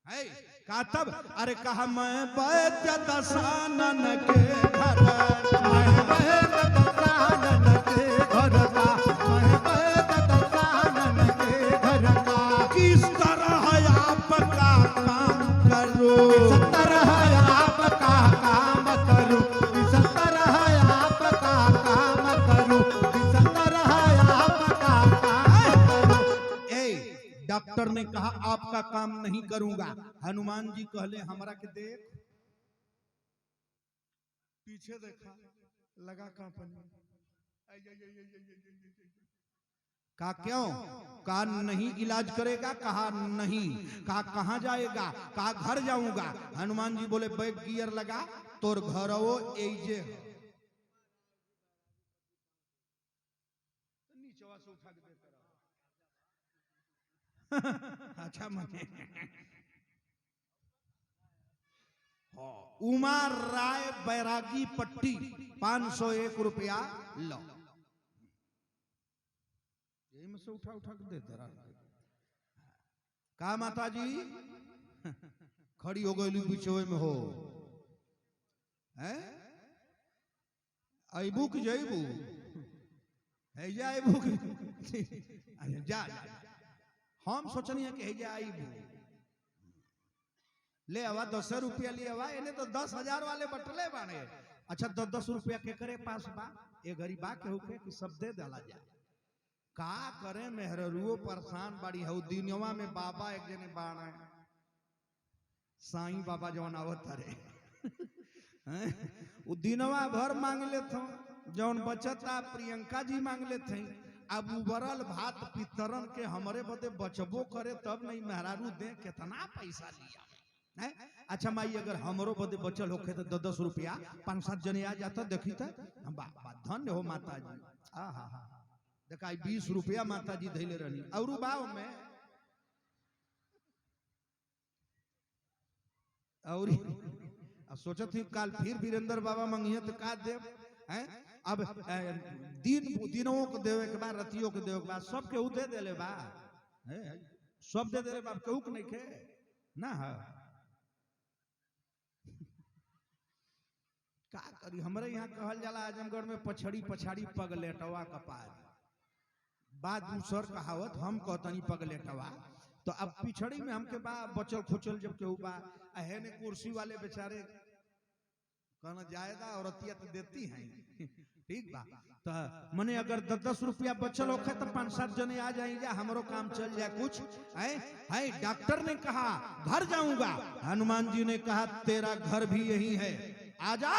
है का तब। अरे कहा मैं वैद्य दशानन के घर मैं वैद्य दशानन के घर का, मैं वैद्य दशानन के घर का। किस तरह आपका काम करो किस तरह आपका काम करूं, किस तरह आपका काम करूं, किस तरह आपका काम करूं। डॉक्टर ने कहा आपका काम नहीं करूंगा। हनुमान जी कहले हमरा के देख पीछे देखा लगा कांपने कहा क्यों? कहा नहीं इलाज करेगा? कहा नहीं। कहा कहां जाएगा? कहा घर जाऊंगा। हनुमान जी बोले बैक गियर लगा, तोर घर वो एजे नीचवा से उठा के देता रहा। अच्छा मने उमा राय बैरागी पट्टी 501 रुपया लो, यही में से उठा उठा के देता रहा। कहा माता जी खड़ी हो गई बिचोए में हो हैं? अबू की जयबू है जा अबू जा हम सोचनी है कि है जा अबू ले आवा 10 रुपया ले आवा, इन्हें तो 10,000 वाले बटले बाने। अच्छा 10 रुपया के करे पास बा ए गरीबा के होके कि सब दे डाला जाए। का करे मेहरुओ परेशान बाड़ी है। दिनवा में बाबा एक जने बाण साईं बाबा जौन आवत रे वो दिनवा भर मांग लेत हो, जौन बचता प्रियंका जी मांग लेत हैं। अब उबरल भात पितरन के हमरे बदे बचबो करे तब नहीं मेहरारू दे कितना पैसा लिया है। अच्छा माई अगर हमरो बदे बचल होखे तो 10 रुपया 5-7 जने आ जाता देखी था। धन्य हो माता जी। हा देखा 20 रुपया माता जी धैले रहनी और बाव में और सोचत ही काल फिर वीरेंद्र बाबा मंगिए तो का देव हैं। अब दिनों को देवे के बाद रतियों को देवे के बाद सब केहू दे देले बा, सब दे देले बा, केहू के नहीं खे ना है। का करी हमरे यहाँ कहल जाला आजमगढ़ में पछड़ी पछाड़ी पगलेटवा कपार बाद दूसर कहावत हम कहतनी पगलेटवा। तो अब पिछड़ी में हमके बा बचल खुचल जब केहू बा अहे ने कुर्सी वाले बेचारे कहना जायदा औरतिया तो देती हैं ठीक बा। तो मने अगर 10 रुपया बचल होखे तो 5-7 जने आ जाएंगे, हमरो काम चल जाए कुछ है। डॉक्टर ने कहा घर जाऊंगा, हनुमान जी ने कहा तेरा घर भी यही है, आजा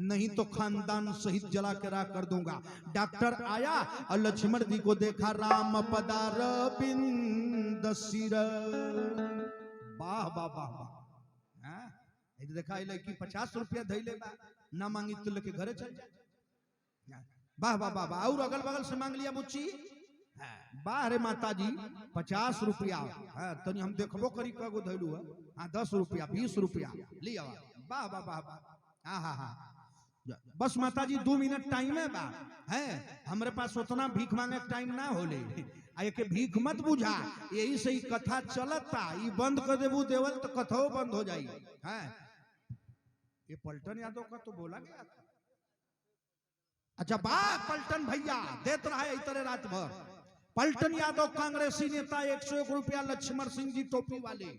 नहीं तो खानदान सहित जला के राख कर दूंगा। डॉक्टर आया और लक्ष्मण जी को देखा, राम पदार बिंद सिर। वाह वाह वाह वाह। देखा लड़की 50 रुपया धैले बा, ना मांगी तो लेके घरे चल जा। वाह वाह वाह वाह। और अगल बगल से मांग लिया बुच्ची, वाह रे माता जी 50 रुपया। तनी हम देखबो करी कगो धैलू है। 10 रुपया 20 रुपया लिया। वाह वाह वाह वाह। हा बस माता जी 2 मिनट टाइम है बा है, हमरे पास उतना भीख मांगे टाइम ना होले। एक भीख मत बुझा, यही से ही कथा चलता। ये बंद कर देबू देवल तो कथो बंद हो जाई है। ये पलटन यादव का तो बोला गया था। अच्छा बा पलटन भैया देत रहा है इतने रात भर। पलटन यादव कांग्रेसी नेता 101 रुपया, लक्ष्मण सिंह जी टोपी वाले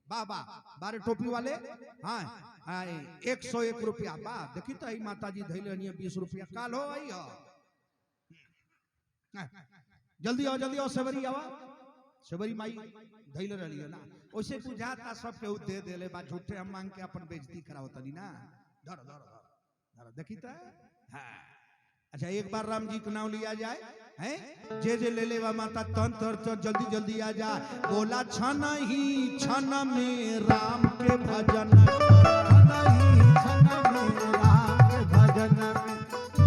बाबा 12 टोपी वाले 101 रुपया बा। देखी तो माता जी धैले 20 रुपया काल हो आई हो। जल्दी आओ सेवरी आओ, सेवरी माई धैले रही है ना। वैसे बुझाता सब केहू दे देले बा, झूठे हम मांग के अपन बेइज्जती करावत नहीं ना। धर धर धर देखी तो अच्छा एक बार राम जी का नाम लिया जाए हैं। जे ले लेवा माता तन तर जल्दी जल्दी आ जा। बोला छन ही छन में राम के भजन, छन ही छन में राम के भजन,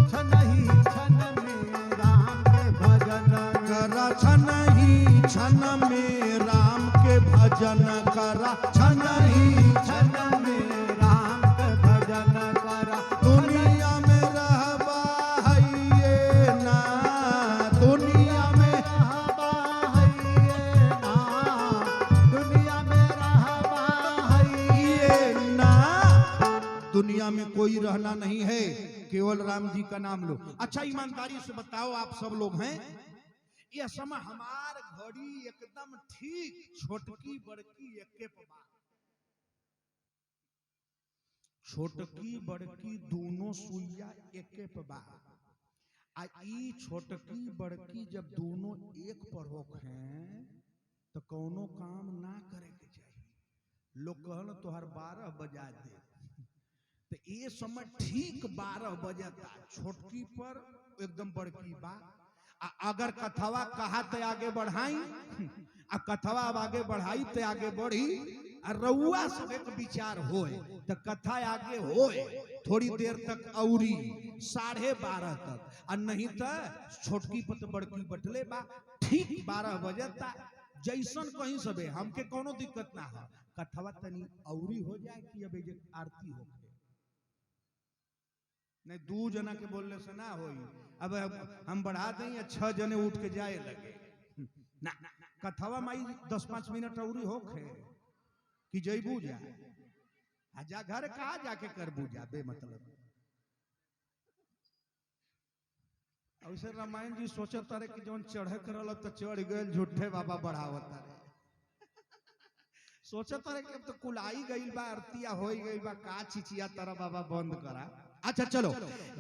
छन ही छन में राम के भजन करा। छन ही छन में राम के भजन करा, छन ही छन में राम के भजन करा। दुनिया में रहबा है ना, दुनिया में रहबा है ना, दुनिया में रहबा है ना। दुनिया में कोई रहना नहीं है, केवल राम जी का नाम लो। अच्छा ईमानदारी से बताओ आप सब लोग हैं, यह समय हमार घड़ी एकदम ठीक छोटकी बड़की एके पा, छोटकी बड़की दोनों सुइया एके पा। आ ई छोटकी बड़की जब दोनों एक पर होखें तो कोनो काम ना करे के चाहिए। लोग कहन तोहर 12 बजा दे, तो ये समय ठीक 12 बजता, छोटकी पर एकदम बड़की बा अगर कथवा कहा ते आगे बढ़ाई आ कथवा अब आगे बढ़ाई ते आगे बढ़ी आ रउआ सब एक विचार होए तो कथा आगे होए थोड़ी देर तक औरी 12:30 तक आ नहीं तो छोटकी पत बड़की बटले बा ठीक 12 बजे तक जैसन कहीं सबे हमके कोनो दिक्कत ना हो कथवा तनी औरी हो जाए कि अब जे आरती हो नहीं 2 जना के बोलने से ना होई अब हम बढ़ा दें या 6 जने उठ के जाए लगे ना कथवा माई 10-5 मिनट औरी होखे कि जईबू जा जा घर कहा जाके करबू जा बे मतलब ऐसे रामायण जी सोचत रहे कि जौन चढ़े करल तो चढ़ गए झूठे बाबा बढ़ावत रहे सोचत रहे कि अब तो कुलाई गईल बा आरतिया हो गईल बा का चिचिया तरह बाबा बंद करा। अच्छा चलो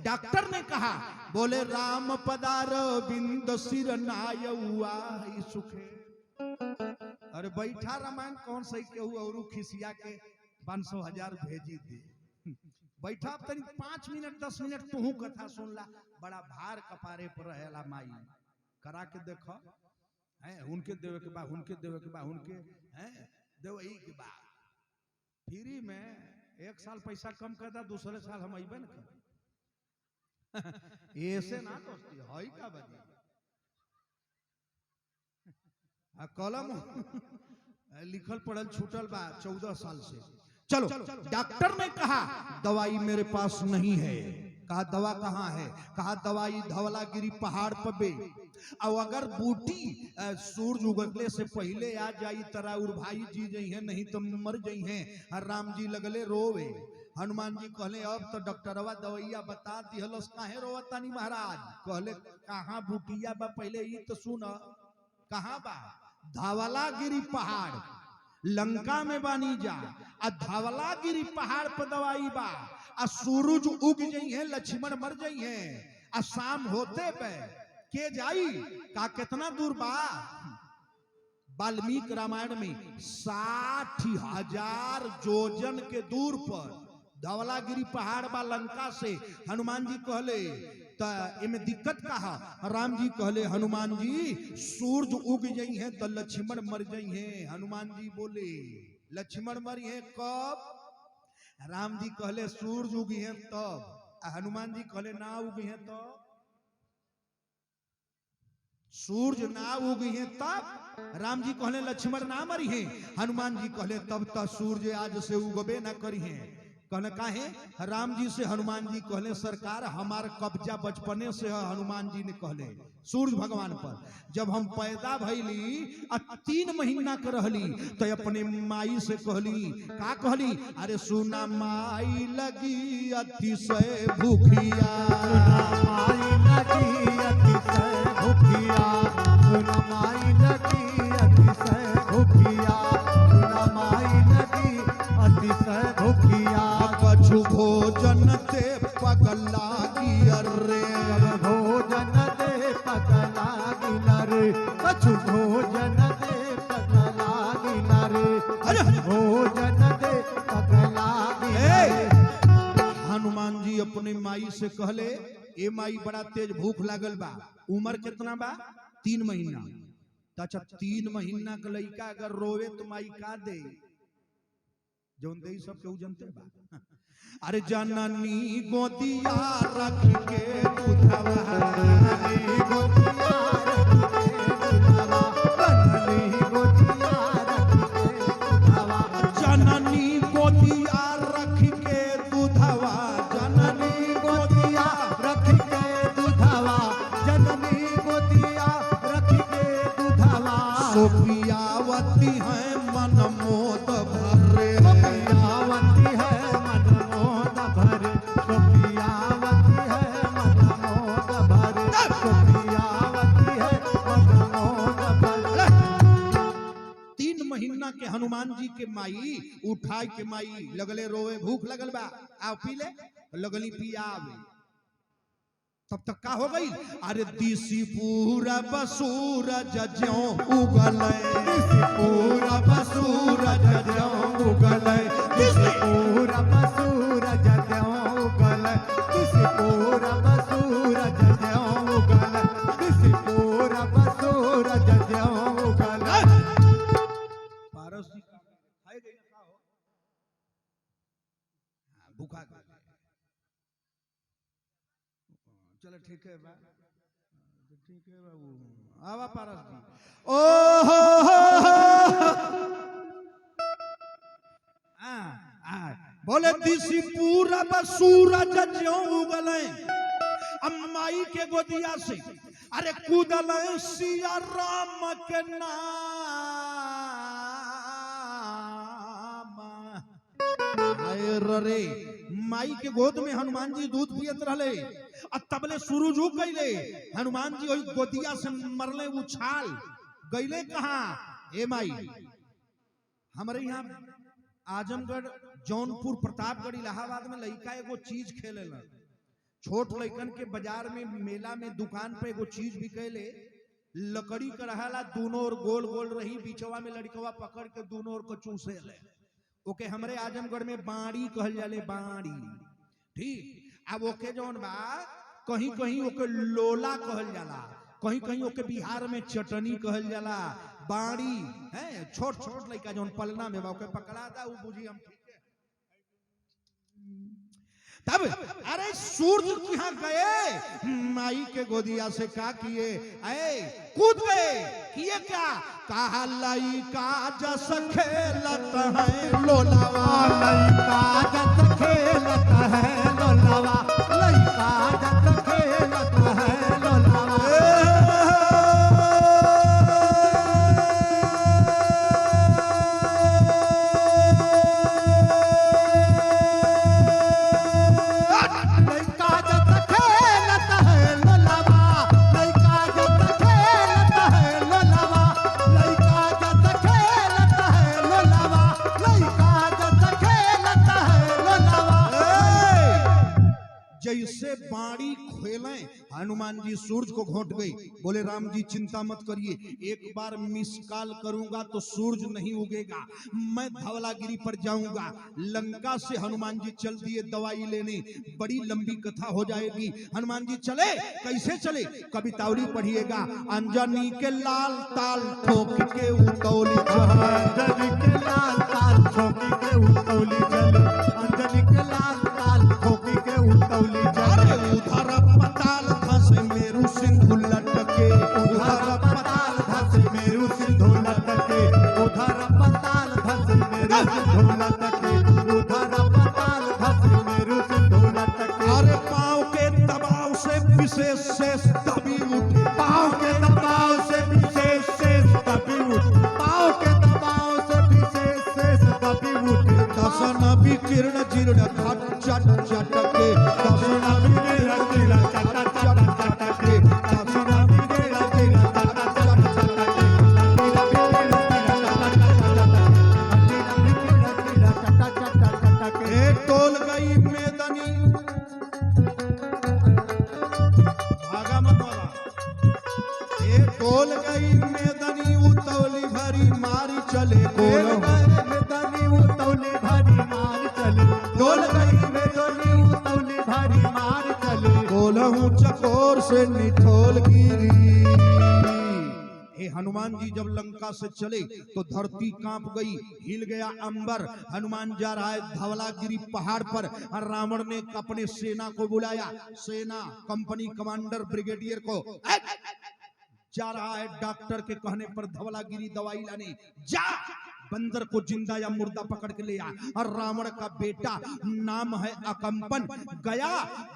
डॉक्टर ने कहा बोले राम पदार बिंद सिर नायुआ सुखे अरे बैठा रामायण कौन सही केहू और खिसिया के 500,000 भेजी दे बैठा तनी 5 मिनट 10 मिनट तू कथा सुन ला बड़ा भार कपारे पर रहेला माई करा के देखो है उनके देवे के बा उनके देवे के बा उनके हैं देवई के बा फ्री में 1 साल पैसा कम कर दा दूसरे साल हम अइबे न कर ऐसे ना दोस्ती हई का बदी आ कलम लिखल पढ़ल छूटल बा 14 साल से। चलो डॉक्टर ने कहा दवाई मेरे पास नहीं है कहा दवा कहाँ है कहा दवाई धवलागिरी पहाड़ पर बे और अगर बूटी सूरज उगले से पहले आ जाई तरा उर भाई जी जई है नहीं तो मर जई हैं। राम जी लगले रोवे हनुमान जी कहले अब तो डॉक्टरवा दवाइया बता दिहलस काहे रोवतानी महाराज कहले कहाँ बूटिया बा पहले ई तो सुन कहाँ बा धवलागिरी पहाड़ लंका में बानी जा आ धवलागिरी पहाड़ पर दवाई बा आ सूरज उग जई है लक्ष्मण मर जई है आ शाम होते पे के जाई का कितना दूर बा वाल्मीकि रामायण में 60,000 जोजन के दूर पर धवलागिरी पहाड़ बा लंका से। हनुमान जी कहले इमे दिक्कत का है राम जी कहले हनुमान जी सूरज उग जई है तो लक्ष्मण मर जई है। हनुमान जी बोले लक्ष्मण मरी है कब राम जी कहले सूरज उगी है तब हनुमान जी कहले ना उगी है तो सूरज ना उगी है तब राम जी कहले लक्ष्मण ना मरी है हनुमान जी कहले तब तक सूरज आज से उगबे ना करी है। कहने काहे राम जी से हनुमान जी कहले सरकार हमार कब्जा बचपने से है। हनुमान जी ने कहले सूरज भगवान पर जब हम पैदा भइली 3 महीना के रहली तो अपने माई से कहली का कहली अरे सुना माई लगी अतिशय भूखिया माई लगी अतिशय भूखिया सुना माई लगी अतिशय भूखिया सुना माई लगी अतिशय भूखिया कछु भोजन ते पगला रे भोजन दे पगला रे कछु भोजन दे पगला रे भोजन दे पगला हनुमान जी अपने माई से कहले ए माई बड़ा तेज भूख लागल बा उम्र कितना बा 3 महीना अच्छा 3 महीना का लड़का अगर रोवे तो माई का दे जौन दे सब केहू जनते बा अरे जननी गोदिया रख के दूधवा जननी गोदिया रख के दूधवा जननी गोदिया रख के दूधवा जननी गोदिया रख के दूधवा जननी गोदिया रख के दूधवा सोफियावती है मन मोद भरे सोफियावती है मन मोद भरे सोफियावती है मन मोद भरे सोफियावती है मन मोद भरे 3 महीना के हनुमान जी के माई उठाई के माई लगले रोवे भूख लगल बा आओ पी ले लगली पियावे तब तक का हो गई अरे दिसी पूरा बसूर जज्यों उगले पूरा बसूर जज्यों उगले पूरा बसूर जज्यों उगले पूरा बसूर जज्यों उगले चलो ठीक है बा, ठीक है बाबू आवा पारस जी। बोले दिसी पूरा सूरज जो उगले अम्माई के गोदिया से अरे कूदल सिया राम के नाम। रे माई के गोद में हनुमान जी दूध पियत रहले तबले सूरज उग गईले। हनुमान जी वही गोदिया से मरले उछाल गईले कहा ए माई हमारे यहाँ आजमगढ़ जौनपुर प्रतापगढ़ इलाहाबाद में लड़का एगो चीज खेले छोट लड़कन के बाजार में मेला में दुकान पे एगो चीज बिकेले लकड़ी का रहला दोनों और गोल गोल रही बीचवा में लड़कवा पकड़ के दोनों और को चूसे ले ओके हमरे आजमगढ़ में बाड़ी कहल जाले बाड़ी ठीक। अब ओके जौन बा कहीं कहीं ओके लोला कहल जाला कहीं कहीं ओके बिहार में चटनी कहल जाला बाड़ी है छोट छोट लड़का जौन पलना में बा ओके पकड़ा था वो बुझी हम ठीक है। तब अरे सूर्य यहाँ गए माई के गोदिया से का किए कूद गए किए क्या कहा लइका जस खेलत है लोलावा लइका जस खेलत है लोलावा लइका जस खेलत है लोलावा। जैसे बाड़ी खेले हनुमान जी सूरज को घोट गई बोले राम जी चिंता मत करिए एक बार मिस कॉल करूंगा तो सूरज नहीं उगेगा मैं धवलागिरी पर जाऊंगा। लंका से हनुमान जी चल दिए दवाई लेने बड़ी लंबी कथा हो जाएगी। हनुमान जी चले कैसे चले कवितावली पढ़िएगा अंजनी के लाल ताल ठोक के उतौली अंजनी के लाल ताल ठोक के उतौली चले अंजनी के लाल ताल ठोक के उतौली उधर पताल धस मेरू सिंधु लटके उधर पताल धस मेरू सिंधु लटके उधर पताल धस मेरू सिंधु लटके उधर पताल धस मेरू सिंधु लटके। अरे पाँव के दबाव से विशेष शेष दबी उठे पाँव के दबाव से विशेष शेष दबी उठे पाँव के दबाव से विशेष शेष दबी उठे। दसन विकीर्ण जीर्ण घट चट चटके दसन विकीर्ण जीर्ण चट चट चटके दसन विकीर्ण जीर्ण चट चट चटके ए टोल गई मेदनी भागा मत वाला ए टोल गई मेदनी उतौली भरी मारी चले मेदनी उतौली भरी मार चले टोल गई मेदनी उतौली भरी मार चले बोलहूं चकोर से निठोल गिरी। हे हनुमान जी जब लंका से चले तो धरती कांप गई हिल गया अंबर। हनुमान जा रहा है धवलागिरी पहाड़ पर रावण ने अपने सेना को बुलाया सेना कंपनी कमांडर ब्रिगेडियर को जा रहा है डॉक्टर के कहने पर धवलागिरी दवाई लाने जा बंदर को जिंदा या मुर्दा पकड़ के ले आ। और रावण का बेटा नाम है अकंपन गया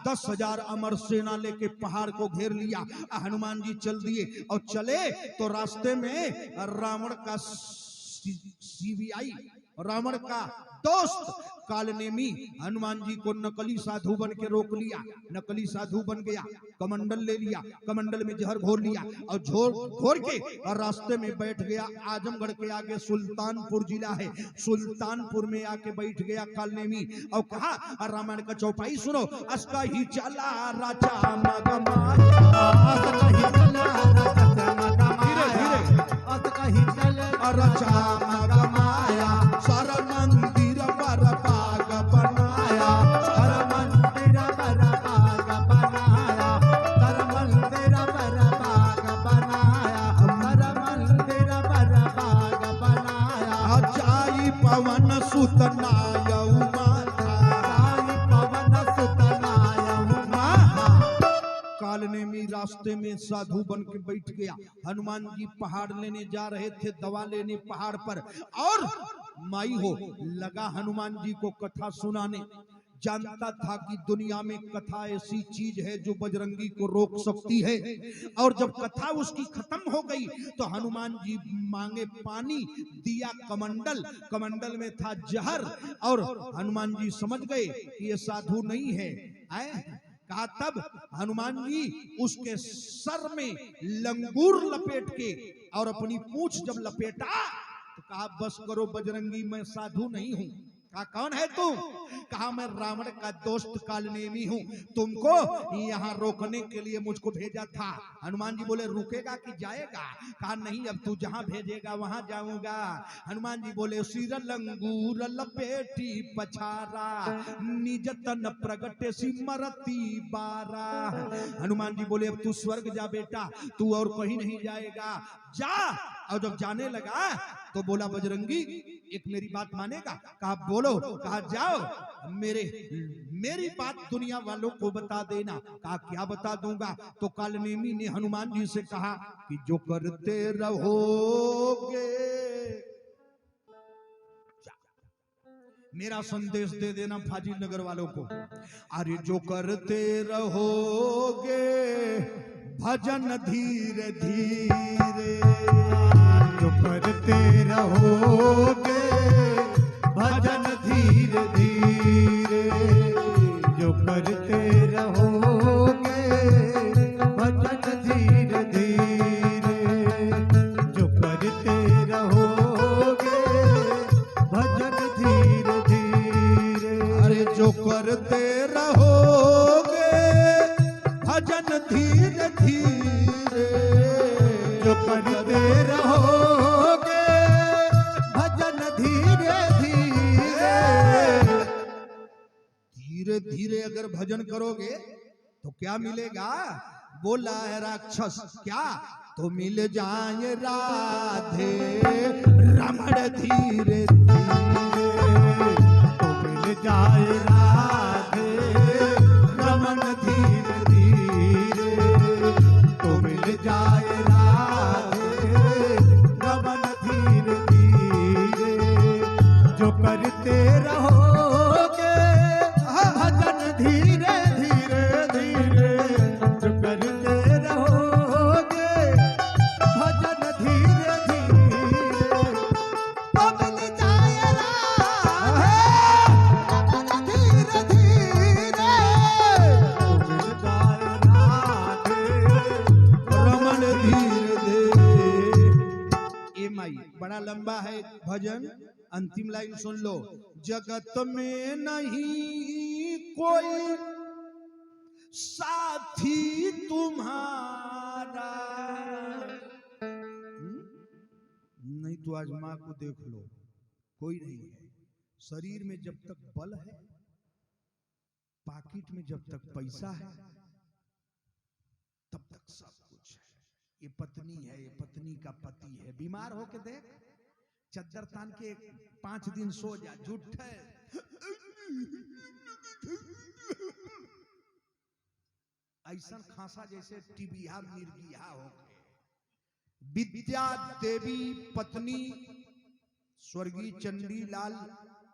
10,000 अमर सेना लेके पहाड़ को घेर लिया। हनुमान जी चल दिए और चले तो रास्ते में रावण का सीबीआई रावण का दोस्त कालनेमी हनुमान जी को नकली साधु बन के रोक लिया। नकली साधु बन गया कमंडल ले लिया कमंडल में जहर घोर लिया और घोर के और रास्ते में बैठ गया। आजमगढ़ के आगे सुल्तानपुर जिला है सुल्तानपुर में आके बैठ गया कालनेमी और कहा रामायण का चौपाई सुनो अस्का ही चला राजा मगमा धीरे धीरे राजा मगमाया सारा मंदिर पर बाग बनाया सारा मंदिर पर बाग बनाया सारा मंदिर पर बाग बनाया सारा मंदिर पर बाग बनाया। जाई पवन सुत नायऊ माता जाई पवन सुत नायऊ माता रास्ते में साधु बन के बैठ गया। हनुमान जी पहाड़ लेने जा रहे थे, दवा लेने पहाड़ पर, और माई हो लगा हनुमान जी को कथा सुनाने। जानता था कि दुनिया में कथा ऐसी चीज है जो बजरंगी को रोक सकती है। और जब कथा उसकी खत्म हो गई तो हनुमान जी मांगे पानी, दिया कमंडल, कमंडल में था जहर, और हनुमान जी समझ गए कि ये साधु नहीं है। कहा तब हनुमान जी उसके सर में लंगूर लपेट के और अपनी पूंछ जब लपेटा तो कहा बस करो बजरंगी, मैं साधु नहीं हूं। कहा कौन है तू? कहा मैं रावण का दोस्त कालनेमी हूँ, तुमको यहाँ रोकने के लिए मुझको भेजा था। हनुमान जी बोले रुकेगा कि जाएगा? कहा नहीं, अब तू जहाँ भेजेगा वहां जाऊंगा। हनुमान जी बोले सिर लंगूर लपेटी पछारा, निज तन प्रगटे सिमरती बारा। हनुमान जी बोले अब तू स्वर्ग जा बेटा, तू और कहीं नहीं जाएगा, जा। और जब जाने लगा तो बोला बजरंगी एक मेरी बात मानेगा? कहा बोलो। कहा जाओ मेरी बात दुनिया वालों को बता देना। कहा क्या बता दूंगा? तो कालनेमी ने हनुमान जी से कहा कि जो करते रहोगे, मेरा संदेश दे देना फाजिल नगर वालों को, अरे जो करते रहोगे भजन धीरे धीरे, जो करते रहोगे भजन धीरे धीरे, जो करते रहोगे भजन धीरे धीरे, जो करते रहोगे भजन धीरे धीरे। अरे जो करते रहोगे भजन धीरे धीरे, जो करते रहोगे भजन धीरे धीरे, धीरे धीरे अगर भजन करोगे तो क्या मिलेगा? बोला है राक्षस क्या? तो मिल जाए राधे रमण धीरे धीरे, तो मिल जाए राधे रमन धीरे धीरे, तो मिल जाए राधे रमन धीरे धीरे, जो करते रहोगे भजन धीरे धीरे धीरे, जो करते रहोगे भजन धीरे धीरे, तो मिल जाए राधे धीरे धीरे, तो मिल जाए राधे रमण धीरे धीरे। ए माई बड़ा लंबा है भजन, अंतिम लाइन सुन लो। जगत में नहीं कोई साथी तुम्हारा, नहीं तो आज माँ को देख लो, कोई नहीं है। शरीर में जब तक बल है, पाकिट में जब तक पैसा है, तब तक सब कुछ है। ये पत्नी है, ये पत्नी का पति है, बीमार हो के देख, चद्दर तान के 5 दिन सो जा, झूठ है। ऐसा खांसा जैसे टिबिया मिर्गिया हो गए। विद्या देवी पत्नी स्वर्गीय चंडीलाल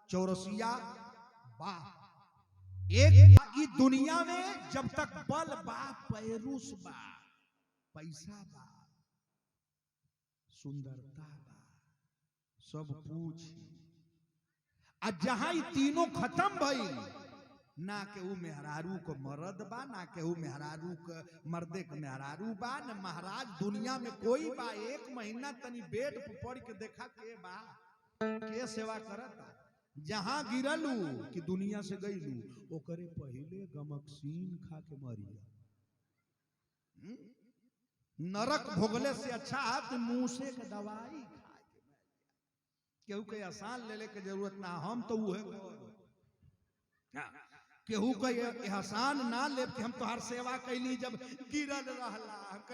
चौरसिया बा, एक की दुनिया में जब तक बल बा, पैरूस बा, पैसा बा, सुंदरता बा, सब पूछ, जहां तीनों खत्म भई, ना केहू मेहरारू को मर्द बा, ना केहू मेहरारू के मर्दे के मेहरारू बा, न महाराज दुनिया में कोई बा। 1 महीना तनी बेड पर पड़ के देखा के बा, के सेवा करता। जहां गिरलू कि दुनिया से गईलू, ओकरे पहले गमकसीन खा के मरी। नरक भोगले से अच्छा आप मूसे के दवाई खा के, केहू के एहसान ले ले के जरूरत ना, हम तो उहे केहू का एहसान ना ले कि हम तोहार सेवा कैली जब गिरल रहला।